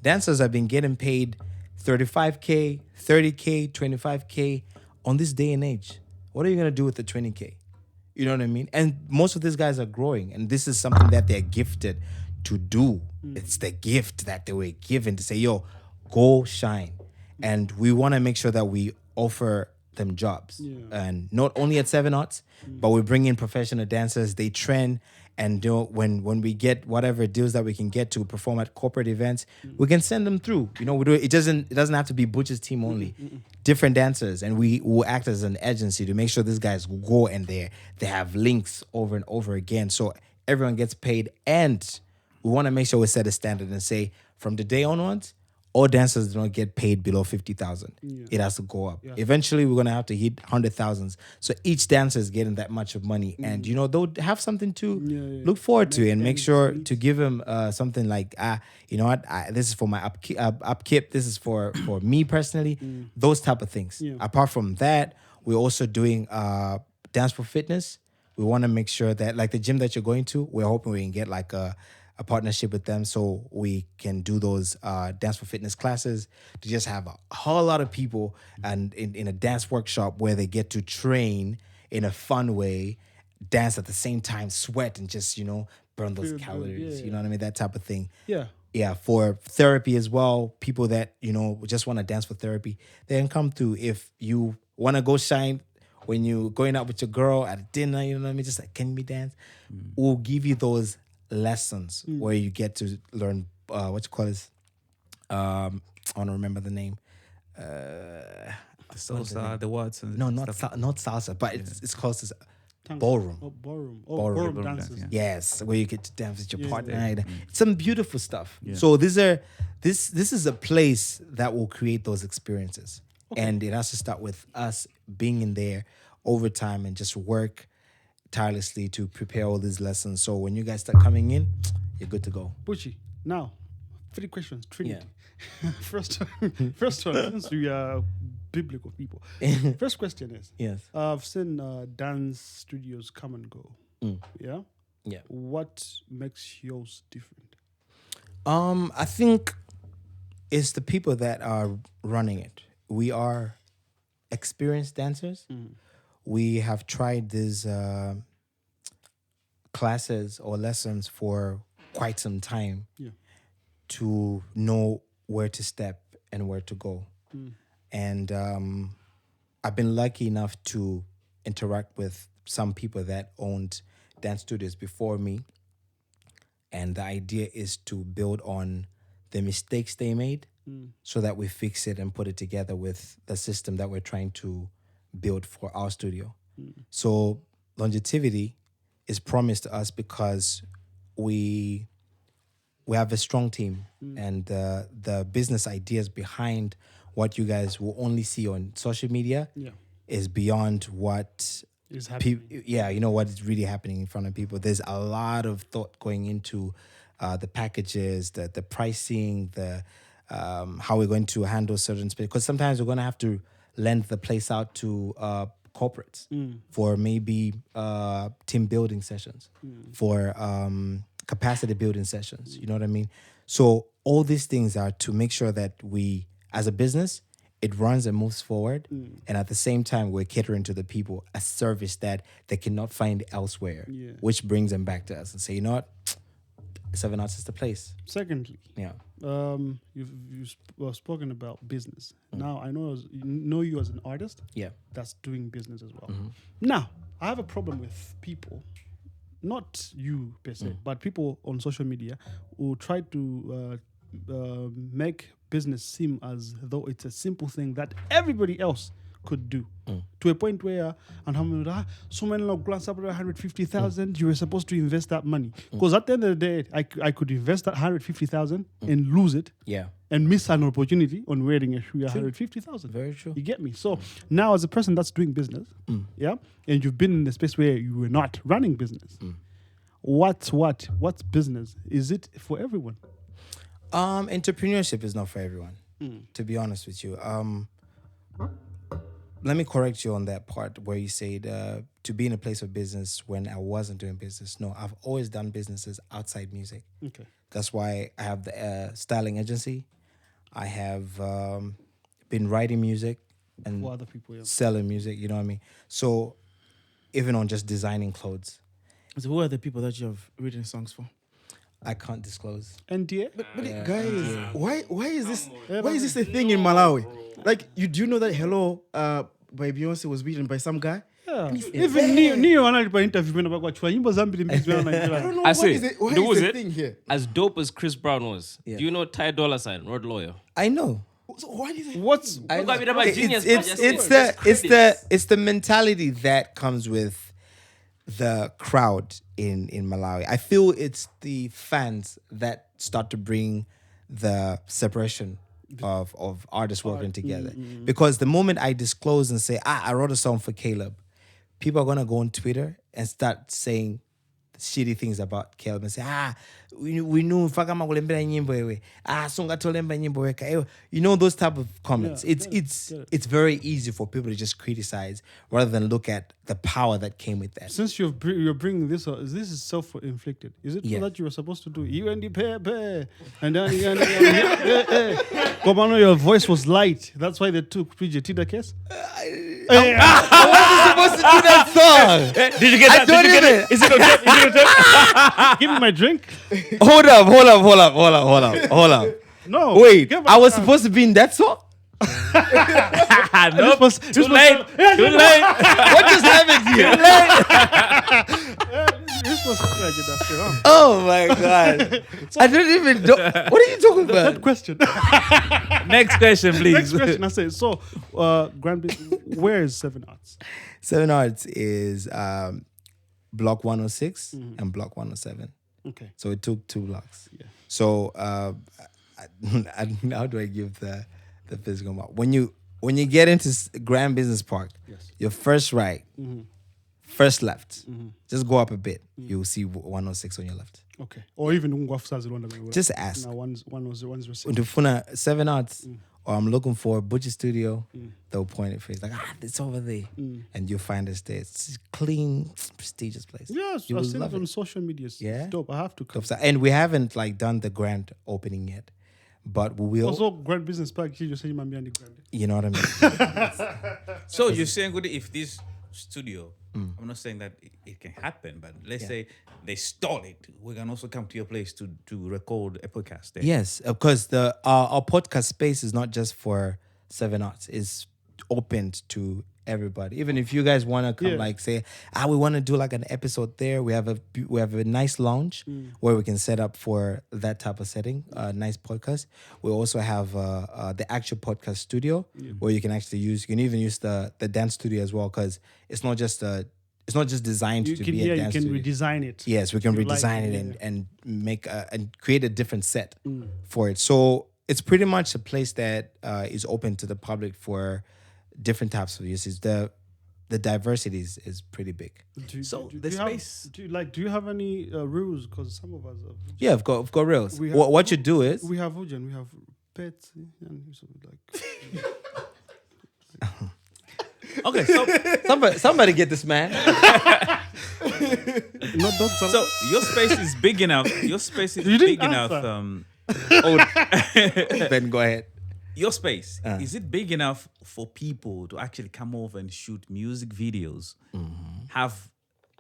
dancers have been getting paid $35K, $30K, $25K on this day and age. What are you gonna do with the $20K? You know what I mean? And most of these guys are growing, and this is something that they're gifted to do. It's the gift that they were given to say, yo, go shine. And we want to make sure that we offer them jobs. And not only at 7 Arts, but we bring in professional dancers. They train, and when we get whatever deals that we can get to perform at corporate events, we can send them through. We do it. It doesn't have to be Butch's team only. Different dancers, and we will act as an agency to make sure these guys go and they have links over and over again, so everyone gets paid. And we want to make sure we set a standard and say from the day onwards, all dancers do not get paid below 50,000. It has to go up. Eventually, we're gonna have to hit 100,000. So each dancer is getting that much of money, and they'll have something to look forward to, and make sure to give them something like, this is for my upkeep. This is for me personally. Those type of things. Apart from that, we're also doing dance for fitness. We want to make sure that, like the gym that you're going to, we're hoping we can get like a partnership with them so we can do those dance for fitness classes, to just have a whole lot of people and in a dance workshop where they get to train in a fun way, dance at the same time, sweat, and just, burn those calories. You know what I mean? That type of thing. Yeah, for therapy as well. People that, just want to dance for therapy, they can come through. If you want to go shine when you're going out with your girl at dinner, you know what I mean? Just like, can we dance? We'll give you those lessons where you get to learn I want to remember the name. The salsa, the words. No, not salsa, but it's close to ballroom. Ballroom dances. Yes, where you get to dance with your partner. It's some beautiful stuff. So this is a place that will create those experiences, and it has to start with us being in there over time and just work tirelessly to prepare all these lessons. So when you guys start coming in, you're good to go. Bucci, now 3 questions. Trinity. First one, since we are biblical people. First question is: Yes. I've seen dance studios come and go. Yeah. What makes yours different? I think it's the people that are running it. We are experienced dancers, we have tried these classes or lessons for quite some time to know where to step and where to go. And I've been lucky enough to interact with some people that owned dance studios before me. And the idea is to build on the mistakes they made so that we fix it and put it together with the system that we're trying to build for our studio. So longevity is promised to us because we have a strong team and the business ideas behind what you guys will only see on social media is beyond what Is happening. what is really happening in front of people. There's a lot of thought going into the packages, the pricing, the how we're going to handle certain space. Because sometimes we're going to have to lend the place out to corporates for maybe team building sessions, for capacity building sessions. You know what I mean? So all these things are to make sure that we, as a business, it runs and moves forward. And at the same time, we're catering to the people a service that they cannot find elsewhere, which brings them back to us and say, you know what? 7 Arts is the place. Secondly, you've spoken about business. Now, I know you as an artist that's doing business as well. Now, I have a problem with people, not you per se, but people on social media who try to make business seem as though it's a simple thing that everybody else could do, to a point where so many glance up at 150,000. You were supposed to invest that money because at the end of the day, I could invest that 150,000 and lose it, and miss an opportunity on wearing a shoe 150,000. Very true. You get me? So now, as a person that's doing business, and you've been in a space where you were not running business, what's business? Is it for everyone? Entrepreneurship is not for everyone, to be honest with you. Let me correct you on that part where you said to be in a place of business when I wasn't doing business. No, I've always done businesses outside music. Okay. That's why I have the styling agency. I have been writing music and For other people, selling music, you know what I mean? So even on just designing clothes. So who are the people that you have written songs for? I can't disclose. NDA? But guys, why is this a thing in Malawi? Like, do you know that Hello by Beyonce was written by some guy? Yeah. Even Neo analipa interview when about kwa nyimbo zambili mbili I Nigeria. don't know I why see. is it why There is was the it. thing here. As dope as Chris Brown was, Yeah. do you know Ty Dolla $ign, road lawyer? I know. So why is it? What's I Look, I know. mean, about genius, but just It's the mentality that comes with the crowd in Malawi. I feel it's the fans that start to bring the separation of artists working together. Because the moment I disclose and say, I wrote a song for Caleb, people are gonna go on Twitter and start saying shitty things about Caleb and say, we knew Fagama kulembela nyimbo ewe. Songa tolemba nyimbo weka. You know, those type of comments. It's very easy for people to just criticize rather than look at the power that came with that. Since you're bringing this up, this is self-inflicted. Is it Yeah. so that you were supposed to do you and the pepe and then Kobano, your voice was light. That's why they took Bridget to the case. I wasn't supposed to do that song. Did you get I don't even. Is it okay? Give me my drink. Hold up. No. Wait, give I was us- supposed to be in that song? Nope. Too late. Too late. What just happened here? This was like that shit, huh? Oh my god. I don't even know. What are you talking That about? question. Next question, please. Next question. I say so. Where is 7 Arts? 7 Arts is block 106 and block 107. Okay. So it took 2 blocks. Yeah. So how do I give the physical mark? When you get into Grand Business Park, Yes. your first right, first left, just go up a bit. You'll see 106 on your left. Okay. Or even Ungwafusazi London. Just ask. Now 106. Undufuna 7 Arts, or I'm looking for Bucci Studio, they'll point it for you. It's like, it's over there. And you'll find us there. It's a clean, prestigious place. Yes, You I've will seen love it on it. social media. Yeah? It's dope. I have to come. And we haven't done the grand opening yet. but we will. Also, grand business package. You say Mami and grand. You know what I mean? So you're saying, good, if this studio, I'm not saying that it can happen, but let's say they stall it, we can also come to your place to record a podcast there. Yes, because our podcast space is not just for 7 Arts. It's opened to everybody. Even if you guys want to come, like say, we want to do like an episode there. We have a nice lounge where we can set up for that type of setting. Nice podcast. We also have the actual podcast studio where you can actually use. You can even use the dance studio as well, because it's not just designed to be a dance studio. You can redesign it. Yes, we can redesign it and make and create a different set for it. So it's pretty much a place that is open to the public for different types of uses. The diversity is pretty big. Do you have any rules? Because some of us have. Yeah, I've got reels. What you do is we have Ujan, we have pets, and so like. Okay, so somebody get this man. Not dogs. So your space is big enough. Your space is You didn't big enough. Ben, go ahead. Your space, is it big enough for people to actually come over and shoot music videos, have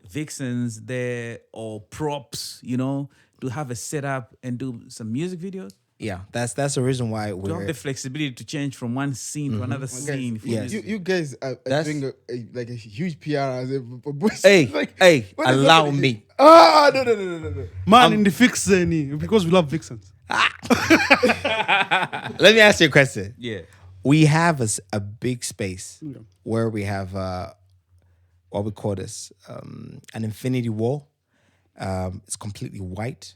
vixens there or props, to have a setup and do some music videos? Yeah, that's the reason why To have the flexibility to change from one scene to another scene. Yes. You guys are doing a huge PR as a voice. Hey, what is allow happening? me. No. Man in the vixen, because we love vixens. Let me ask you a question. Yeah. We have a big space where we have what we call this an infinity wall. It's completely white.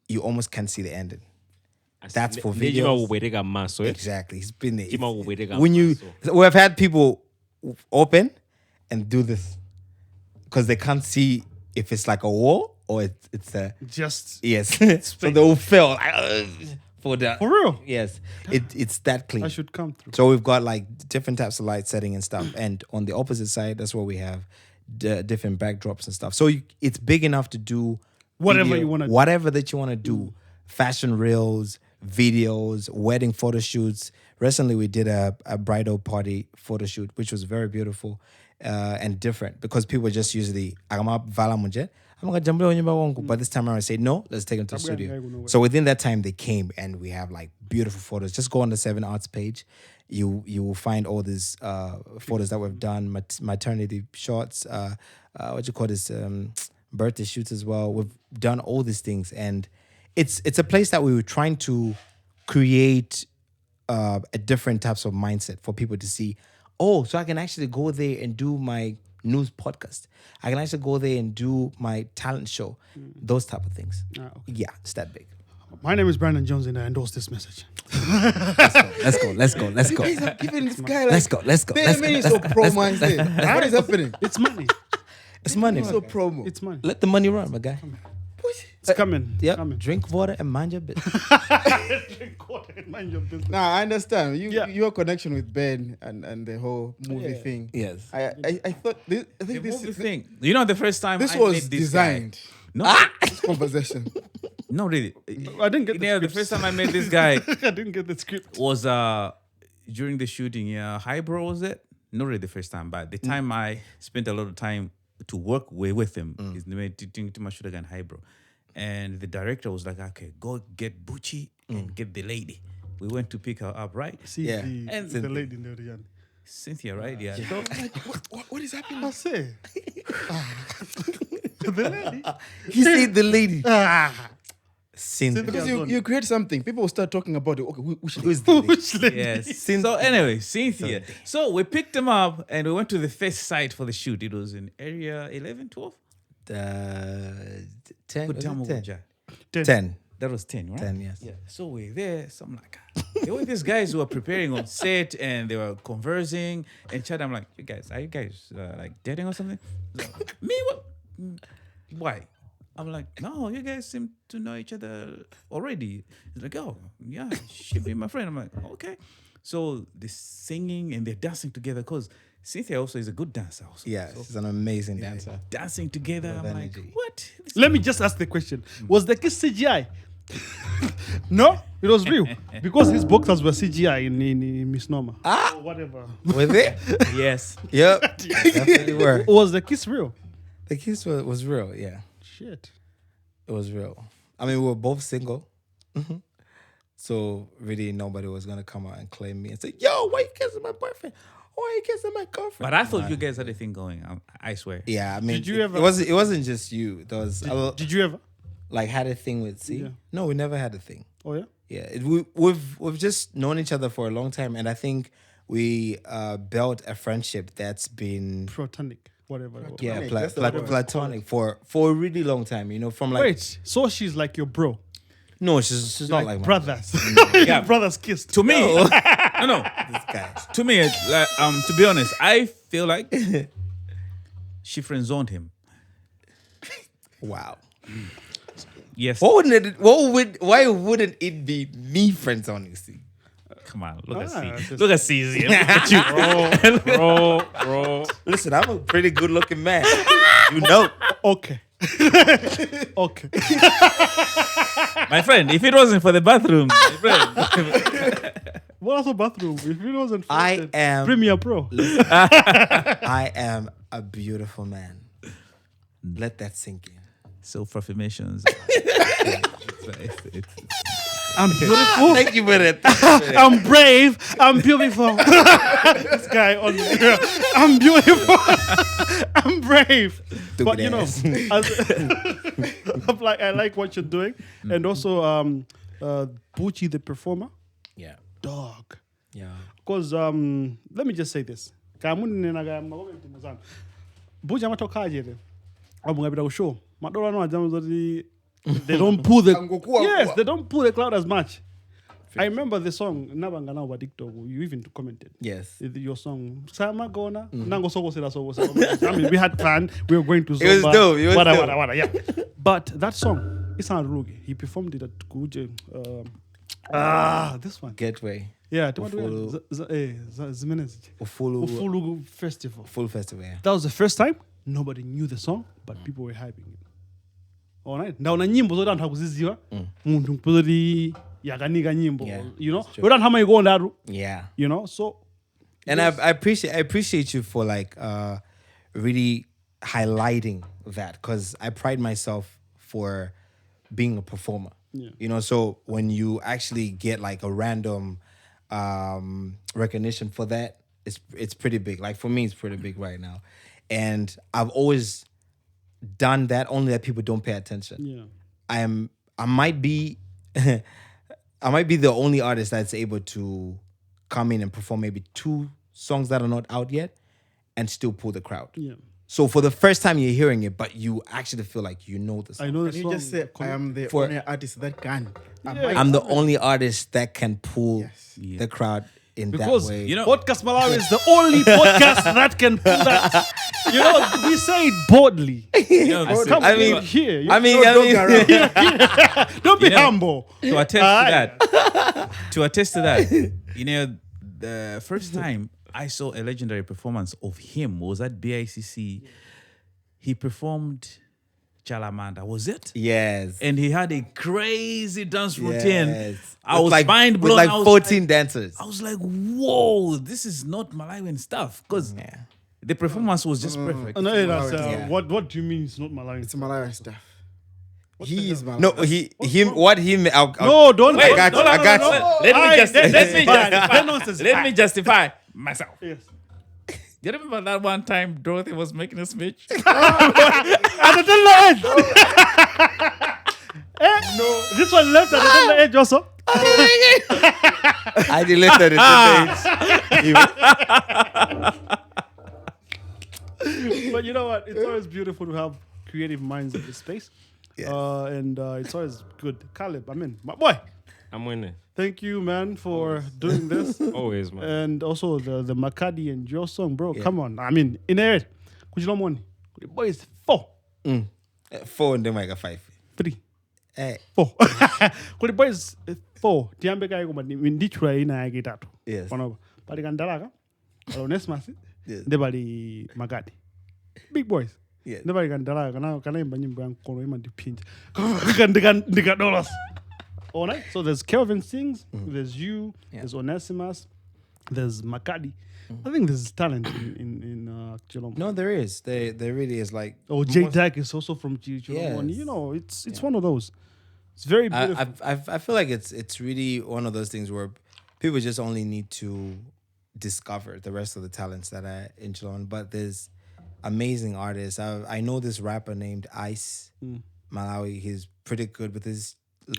You almost can't see the ending. That's for videos. Exactly. He's been there. We have had people open and do this because they can't see if it's like a wall or it's a Just yes. So they will fail for real. Yes, it's that clean. I should come through. So we've got like different types of light setting and stuff, and on the opposite side, that's where we have different backdrops and stuff. So it's big enough to do Whatever you wanna do. whatever that you want to do. Fashion reels, videos, wedding photo shoots. Recently, we did a bridal party photo shoot, which was very beautiful and different because people just usually but this time around I said no, let's take them to the studio. So within that time they came and we have like beautiful photos. Just go on the 7 Arts page. You will find all these photos that we've done, maternity shots, birthday shoots as well. We've done all these things, and it's a place that we were trying to create a different types of mindset for people to see. Oh, so I can actually go there and do my news podcast. I can actually go there and do my talent show. Those type of things. Okay. Yeah, it's that big. My name is Brandon Jones, and I endorse this message. Let's go. I'm giving this guy Let's go. Damn, man, he's so pro mindset. What is happening? It's money. It's money. He's so promo. It's money. Let the money run, my guy. It's coming. Yep. Coming. Drink water and mind your business. Drink water and mind your business. Nah, I understand. Your connection with Ben and the whole movie thing. Yes. I thought this. I think this The thing. The first time This I was met this designed. Guy, This conversation. no, really. I didn't get The first time I met this guy I didn't get the script. was during the shooting. Yeah, Highbrow was it? Not really the first time, but the time I spent a lot of time to work with him. His name is Highbrow. And the director was like, okay, go get Bucci and get the lady. We went to pick her up, right? See And the lady in there. Cynthia, right? Yeah. So, What is happening? I say. The lady. You see the lady. Cynthia. Because you create something, people will start talking about it. Okay, Who's the lady? Which lady? Yes. So anyway, Cynthia. So we picked him up and we went to the first site for the shoot. It was in area 11, 12? 10. Good time Was it 10. 10. That was 10, right? 10, yes. Yeah. So we're there. So I'm like, there were these guys who were preparing on set and they were conversing and chatting. I'm like, are you guys like dating or something? Like, me? What? Why? I'm like, no, you guys seem to know each other already. He's like, oh, yeah, she'd be my friend. I'm like, okay. So they're singing and they're dancing together because Cynthia also is a good dancer. Also. Yeah, she's an amazing dancer. Dancing together. I'm like, energy. what? Let me just ask the question. Was the kiss CGI? No, it was real because his boxers were CGI in Misnomer. Or whatever. Was it? Yes. Yep. Definitely were. Was the kiss real? The kiss was real, yeah. Shit. It was real. I mean, we were both single. So really nobody was gonna come out and claim me and say, yo, why you kissing my boyfriend? Why you kissing my girlfriend? But I thought you guys had a thing going. I swear. Yeah, I mean, Did you ever- it wasn't just you. There was Did you ever? like had a thing with C. Yeah. No, we never had a thing. Oh yeah. Yeah, we've just known each other for a long time, and I think we built a friendship that's been Platonic. Whatever. yeah Platonic, that's the word. platonic for a really long time. You know, from like Wait. So she's like your bro. no, she's not like my brothers. Yeah. Brothers kissed. To me, no. this guy. To me, like, to be honest, I feel like she friend zoned him. Wow. Yes. Why wouldn't it be me friends on you? See? Come on, look at it's C. just- Look at CZ. Look at you. Bro. Listen, I'm a pretty good looking man. You know. Okay. Okay. My friend, if it wasn't for the bathroom, my friend. What else a bathroom? If it wasn't for I it, am- Premiere Pro. I am a beautiful man. Let that sink in. Self-affirmations. I'm beautiful. Thank you for that. I'm brave. I'm beautiful. This guy on the I'm beautiful. I'm brave. But you know, ass. I like what you're doing, and also Bucci the performer, Yeah. dog. Yeah. Because let me just say this. Bucci amatokaje abungabira show. Madola no ajamu zoti they don't pull the yes, they don't pull the crowd as much. I remember the song Nabanga Now by TikTok. You even commented. Yes. Your song Sama Gona Nango Soko Sela Soko Sela. I mean, we had fun. We were going to Zumba. It was dope. It was dope. Wada, yeah. But that song, it's not Rugi. He performed it at Guje. This one. Gateway. Yeah, Ufulu. Zimenez. Ufulu. Ufulu Festival. Full festival. Yeah. That was the first time nobody knew the song, but people were hyping it. All right. Now na nyimbo zote anthu akuziziwa. Munthu mpozoti yakanika nyimbo. Yeah, You know? that's true. We don't have my go on that. Yeah. You know? So And I appreciate you for like really highlighting that, because I pride myself for being a performer. Yeah. You know, so when you actually get like a random recognition for that, it's pretty big. Like for me, it's pretty big right now. And I've always done that, only that people don't pay attention. yeah. I might be I might be the only artist that's able to come in and perform maybe 2 songs that are not out yet and still pull the crowd. Yeah. So for the first time you're hearing it, but you actually feel like you know the song. I know the Can song. you just say I am the For- only artist that can? I'm the only artist that can pull Yes. the crowd in Because that way. You know, Podcastmalawi is the only podcast that can pull that. You know, we say it boldly. you know, Come I on, mean- here. You I mean, don't be You know, humble. to attest to that, you know, the first time I saw a legendary performance of him was at BICC. He performed Chalamanda, was it? yes. And he had a crazy dance routine. Yes. I With was like, mind with blown. like I was 14 dancers. I was like, whoa, this is not Malawian stuff. Because Yeah. the performance was just perfect. No, that's, Yeah. what do you mean it's not Malawi? It's Malawian stuff. He is Malawian. No, I'll, No, don't. Wait, I got you. no, I got no, you. no. Let me justify. That nonsense. Let me justify myself. Yes. Do you remember that one time Dorothy was making a speech? At the tail end. No, this one left at the tail edge also. I deleted it. But you know what? It's always beautiful to have creative minds in this space. Yes. And it's always good. Caleb, I mean, my boy, I'm winning. thank you, man, for doing this. Always, man. And also the Makadi and Joe song, bro. Come on. I mean, in it, Kujilomoni. The boy is 4. 4 and then I got 5. 3. Eh, 4. Kuli boy is 4. Tiambe kaya kuma ndichura ina yake 3. Yes. Panoba. Pali kandalaka. Pali Onesmus. Yes. Ndebali Makadi. Big boys. Yes. Ndebali kandalaka kana imba nyimbo yankono ima ndipinja. Ndika dollars. all night. So there's Kelvin sings, there's you, there's Onesimus, there's Makadi. I think there's talent in Chilomoni. No, there is. There really is. Like, Oh, J Dak is also from Chilomoni. Yes. You know, it's one of those. It's very beautiful. I feel like it's really one of those things where people just only need to discover the rest of the talents that are in Chilomoni. But there's amazing artists. I know this rapper named Ice Malawi. He's pretty good with his.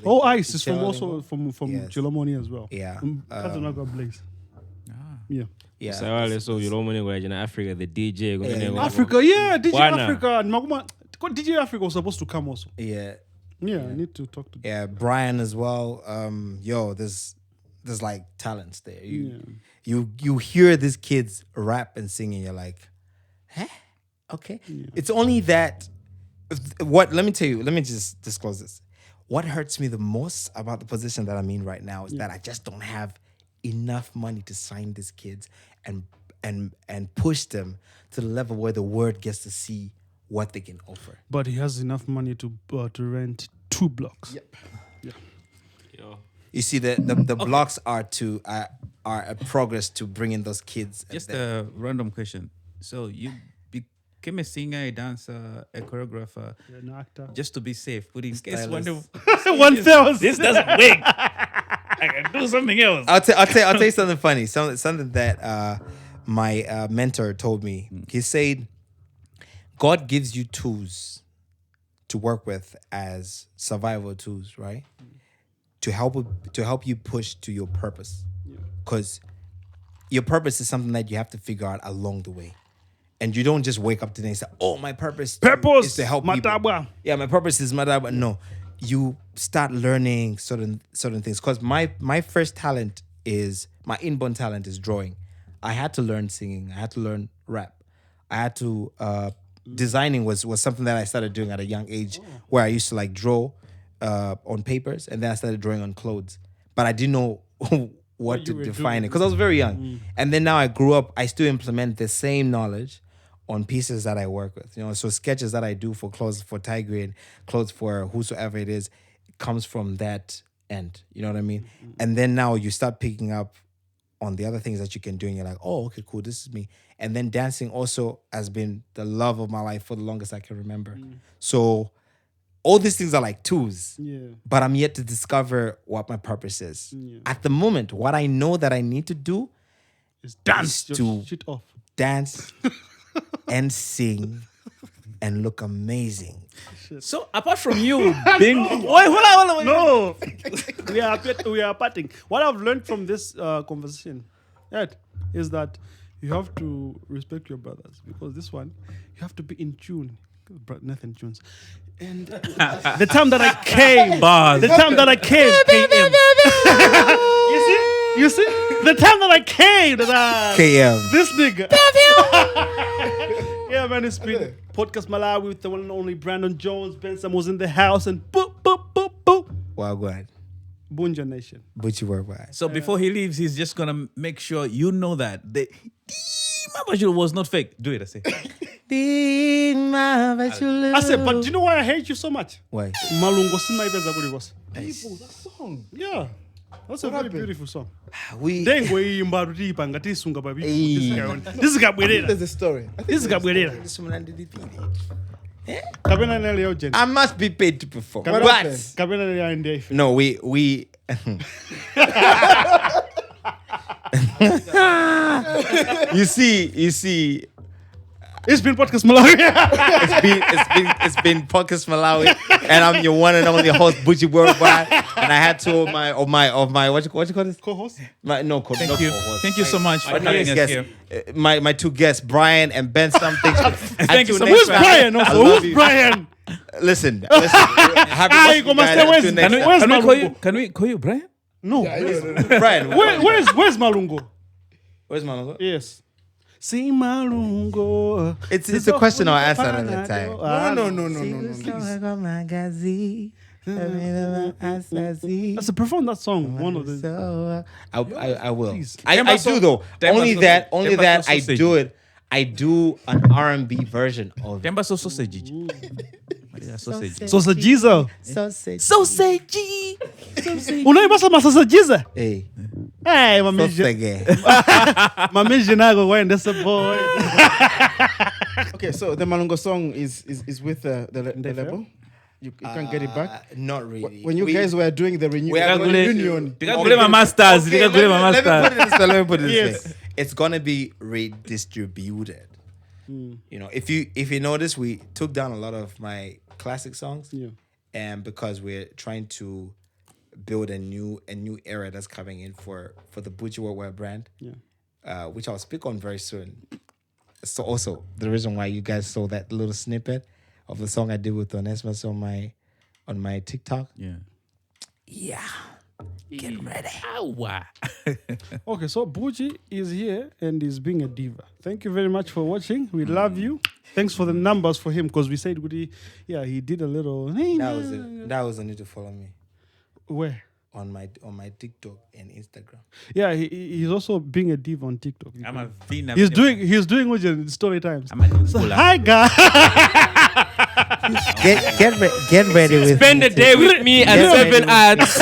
Ice is from Yes. Chilomoni as well. Yeah. Cardinal Blage. Yeah. Yeah. So you don't want to Africa, the DJ. Africa, yeah, DJ Wana. Africa. And Maguma, DJ Africa was supposed to come also. Yeah. Yeah, I need to talk to them. Yeah, Brian as well. There's like talents there. You hear these kids rap and sing, and you're like, huh? Okay. Yeah. It's only that. Let me tell you. Let me just disclose this. What hurts me the most about the position that I'm in right now is that I just don't have enough money to sign these kids and push them to the level where the world gets to see what they can offer. But he has enough money to rent 2 blocks. Yep. Yeah. You see, the blocks are a progress to bring in those kids. Just a random question. So you became a singer, a dancer, a choreographer, An actor. just to be safe. But in case one Stylist. 1,000. this doesn't work, I can do something else. I'll tell you something funny. Something that my mentor told me. He said, God gives you tools to work with as survival tools, right? To help you push to your purpose. Because your purpose is something that you have to figure out along the way. And you don't just wake up today and say, oh, my purpose is to help people. Matabwa. Yeah, my purpose is Matabwa. No, you start learning certain things. Because my first talent is, my inborn talent is drawing. I had to learn singing. I had to learn rap. I had to, designing was something that I started doing at a young age, where I used to like draw on papers, and then I started drawing on clothes. But I didn't know what to define it because I was very young. And then now I grew up, I still implement the same knowledge on pieces that I work with. So sketches that I do for clothes for Tiger and clothes for whosoever it is, comes from that end. You know what I mean? And then now you start picking up on the other things that you can do, and you're like, oh, okay, cool, this is me. And then dancing also has been the love of my life for the longest I can remember. So all these things are like tools, but I'm yet to discover what my purpose is. At the moment, what I know that I need to do is dance is your to shit off. dance and sing and look amazing. So apart from you being, wait, hold on. No, we are parting. What I've learned from this conversation, Ed, is that you have to respect your brothers, because this one you have to be in tune. Nathan Jones, and the time that I came, KM. you see, the time that I came, KM. this nigga. Yeah, man, it's been Podcast Malawi with the one and only Brandon Jones. Bensam was in the house, and boop, boop, boop, boop. Wow, go ahead. Bunja Nation. Bucci worldwide. So before he leaves, he's just gonna make sure you know that the Mabashul was not fake. Do it, I say. I said, but do you know why I hate you so much? Why? Malungo Simaibeza Gurigos. People, that song. Yeah. That's a very beautiful song. We Then we imbarudi pangati sunga baby. Hey. This is Gabriela. There's a story. This is Gabriela. Kabena Nelly Ojen. I must be paid to perform. What But happened? Kabena Nelly and Dave. no, we you see It's been Podcast Malawi. it's been Podcast Malawi, and I'm your one and only host, Bucci Worldwide, and I had two of my what you call this? Co-host. Thank you. Thank you so much for My having us guests, here. my two guests, Brian and Bensam. Thank you so much. Who's Brian also? Who's Brian? Listen. Happy Ah, you go master, where's- next can we- time. where's Can we call you Brian? No. Brian, Where's Malungo? where's Malongo? Yes. See Malungo. It's a question I'll answer another time. No. That's a perform that song. One of the. I will. Please. I do though. Temba Only sausage. that I Sausage. do it. I do an R&B version of it. Temba sausage. Yeah, sausage. Sausagizo. Sausage. Unaibasa masausagiza? Hey, Hey, mamiji. sausage. Mamiji nago when that's a boy. Okay, so the Malungo song is with the label. You can't get it back. Not really. When you guys were doing the We are gonna- reunion, Tikagule masters. Okay, Tikagule let me masters. put it this way. Let me put it this Yes. way. It's gonna be redistributed. You know, if you notice, we took down a lot of my classic songs, Yeah. and because we're trying to build a new era that's coming in for the Bucci Worldwide brand, which I'll speak on very soon. So also the reason why you guys saw that little snippet of the song I did with Onesmus on my TikTok. Yeah. Get ready. Okay, so Bucci is here and is being a diva. Thank you very much for watching. We love you. Thanks for the numbers for him because we said he did a little. That was a need to follow me Where? on my TikTok and Instagram. Yeah, he's also being a diva on TikTok. I'm a Vina. He's doing with your story times. I'm a new So, Collab. hi guys. Get ready with Spend me the day with me at Get 7 ads.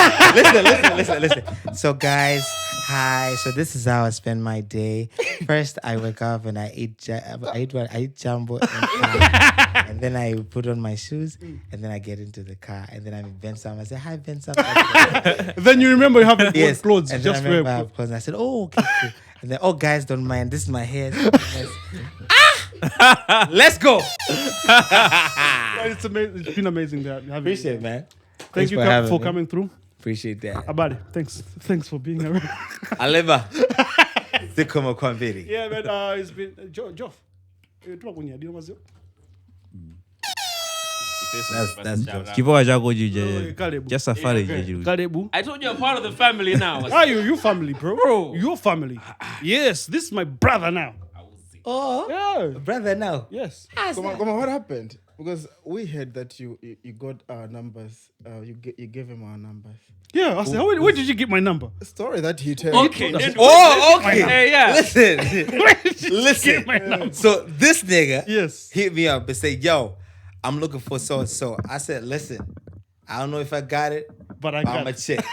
listen. So guys, hi. So this is how I spend my day. First, I wake up and I eat jumbo, and then I put on my shoes, and then I get into the car, and then I'm in Bensam. I say, hi, Bensam. Then you remember you have to Yes. put clothes And then just I for remember I him. have clothes, and I said, oh, okay, cool. And then, oh, guys, don't mind. This is my hair. Let's go. It's amazing. It's been amazing that having Appreciate you. it, man. Thank Thanks you for having for me. coming through. Appreciate that. Abadi, thanks for being around. Aleva. Sikoma Kwambiri. Yeah, man. It's been Geoff. That's Kipoa chako juje. Karibu. Just safari juje. Karibu. I told you I'm part of the family now. Are you family, bro? Your family. Yes, this is my brother now. Oh, Yeah. brother, now. Yes. Come on, what happened? Because we heard that you got our numbers. You gave him our numbers. Yeah. I said, where did you get my number? A story that he told. Okay. then- Oh, okay. Hey, yeah. Listen. So this nigga Yes. hit me up and said, yo, I'm looking for so and so. I said, listen, I don't know if I got it, But I I'm got a it. chick.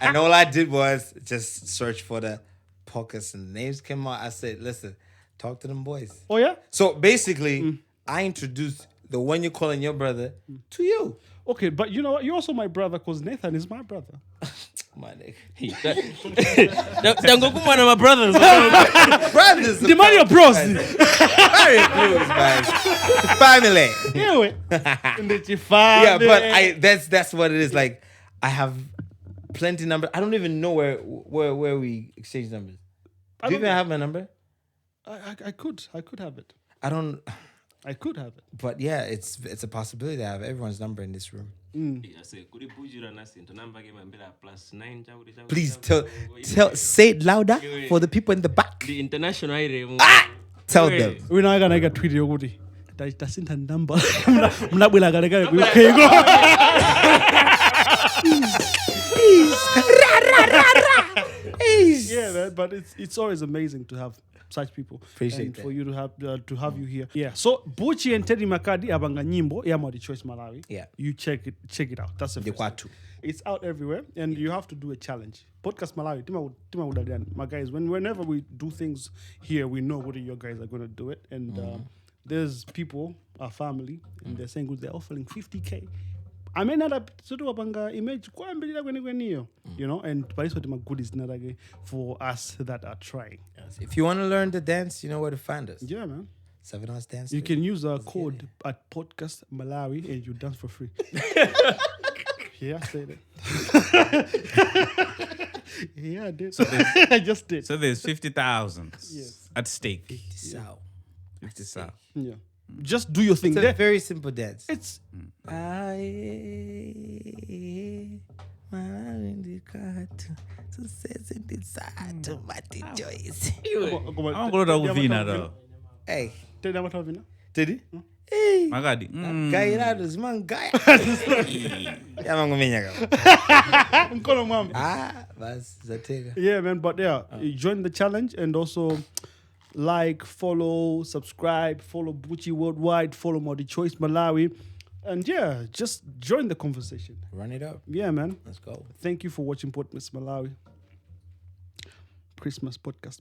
And all I did was just search for the podcast and the names came out. I said, listen, talk to them boys. Oh yeah. So basically, I introduced the one you're calling your brother to you. Okay, but you know what? You're also my brother because Nathan is my brother. My nigga. Don't go come on, my brothers. Brothers. The Mario Bros. Very close, man. Family. Anyway. Yeah, but that's what it is. Like, I have plenty numbers. I don't even know where we exchange numbers. Do you even have my number? I could have it. I could have it. But yeah, it's a possibility that I have everyone's number in this room. Please tell say it louder for the people in the back. The international area. Tell them. We're not gonna get tweet yoguti. That's in the number. Mnabwela gare okay go. Yeah, man, but it's always amazing to have such people. Appreciate and that. for you to have you here. Yeah. So Bucci and Teddy Makadi abanga nyimbo ya MultiChoice Malawi. Yeah. You check it out. That's the The first Kwathu. thing. It's out everywhere, and you have to do a challenge. Podcast Malawi, Tima Udadian, my guys. Whenever we do things here, we know what your guys are gonna do it, and there's people, our family, and they're saying they're offering 50K. I may not have sort of a image, you know, and but it's what my good is not again for us that are trying. If you want to learn the dance, you know where to find us. Yeah, man. 7 Hours Dance. You can use our code at Podcast Malawi and you dance for free. Yeah, I said it. Yeah, I did. I just did. So there's 50,000 Yes. at stake. So, 50 South. Yeah. Just do your thing. it's a very simple dance. It's I'm going to Uvina though. Hey, Tell them what I'm did he? Hey, Magadi. Gairados, man, Gaia. That's Zatega. Yeah, man. But yeah, you join the challenge and also like, follow, subscribe, follow Bucci Worldwide, follow MultiChoice Malawi. And yeah, just join the conversation. Run it up. Yeah, man. Let's go. Thank you for watching Podcastmalawi. Christmas podcast.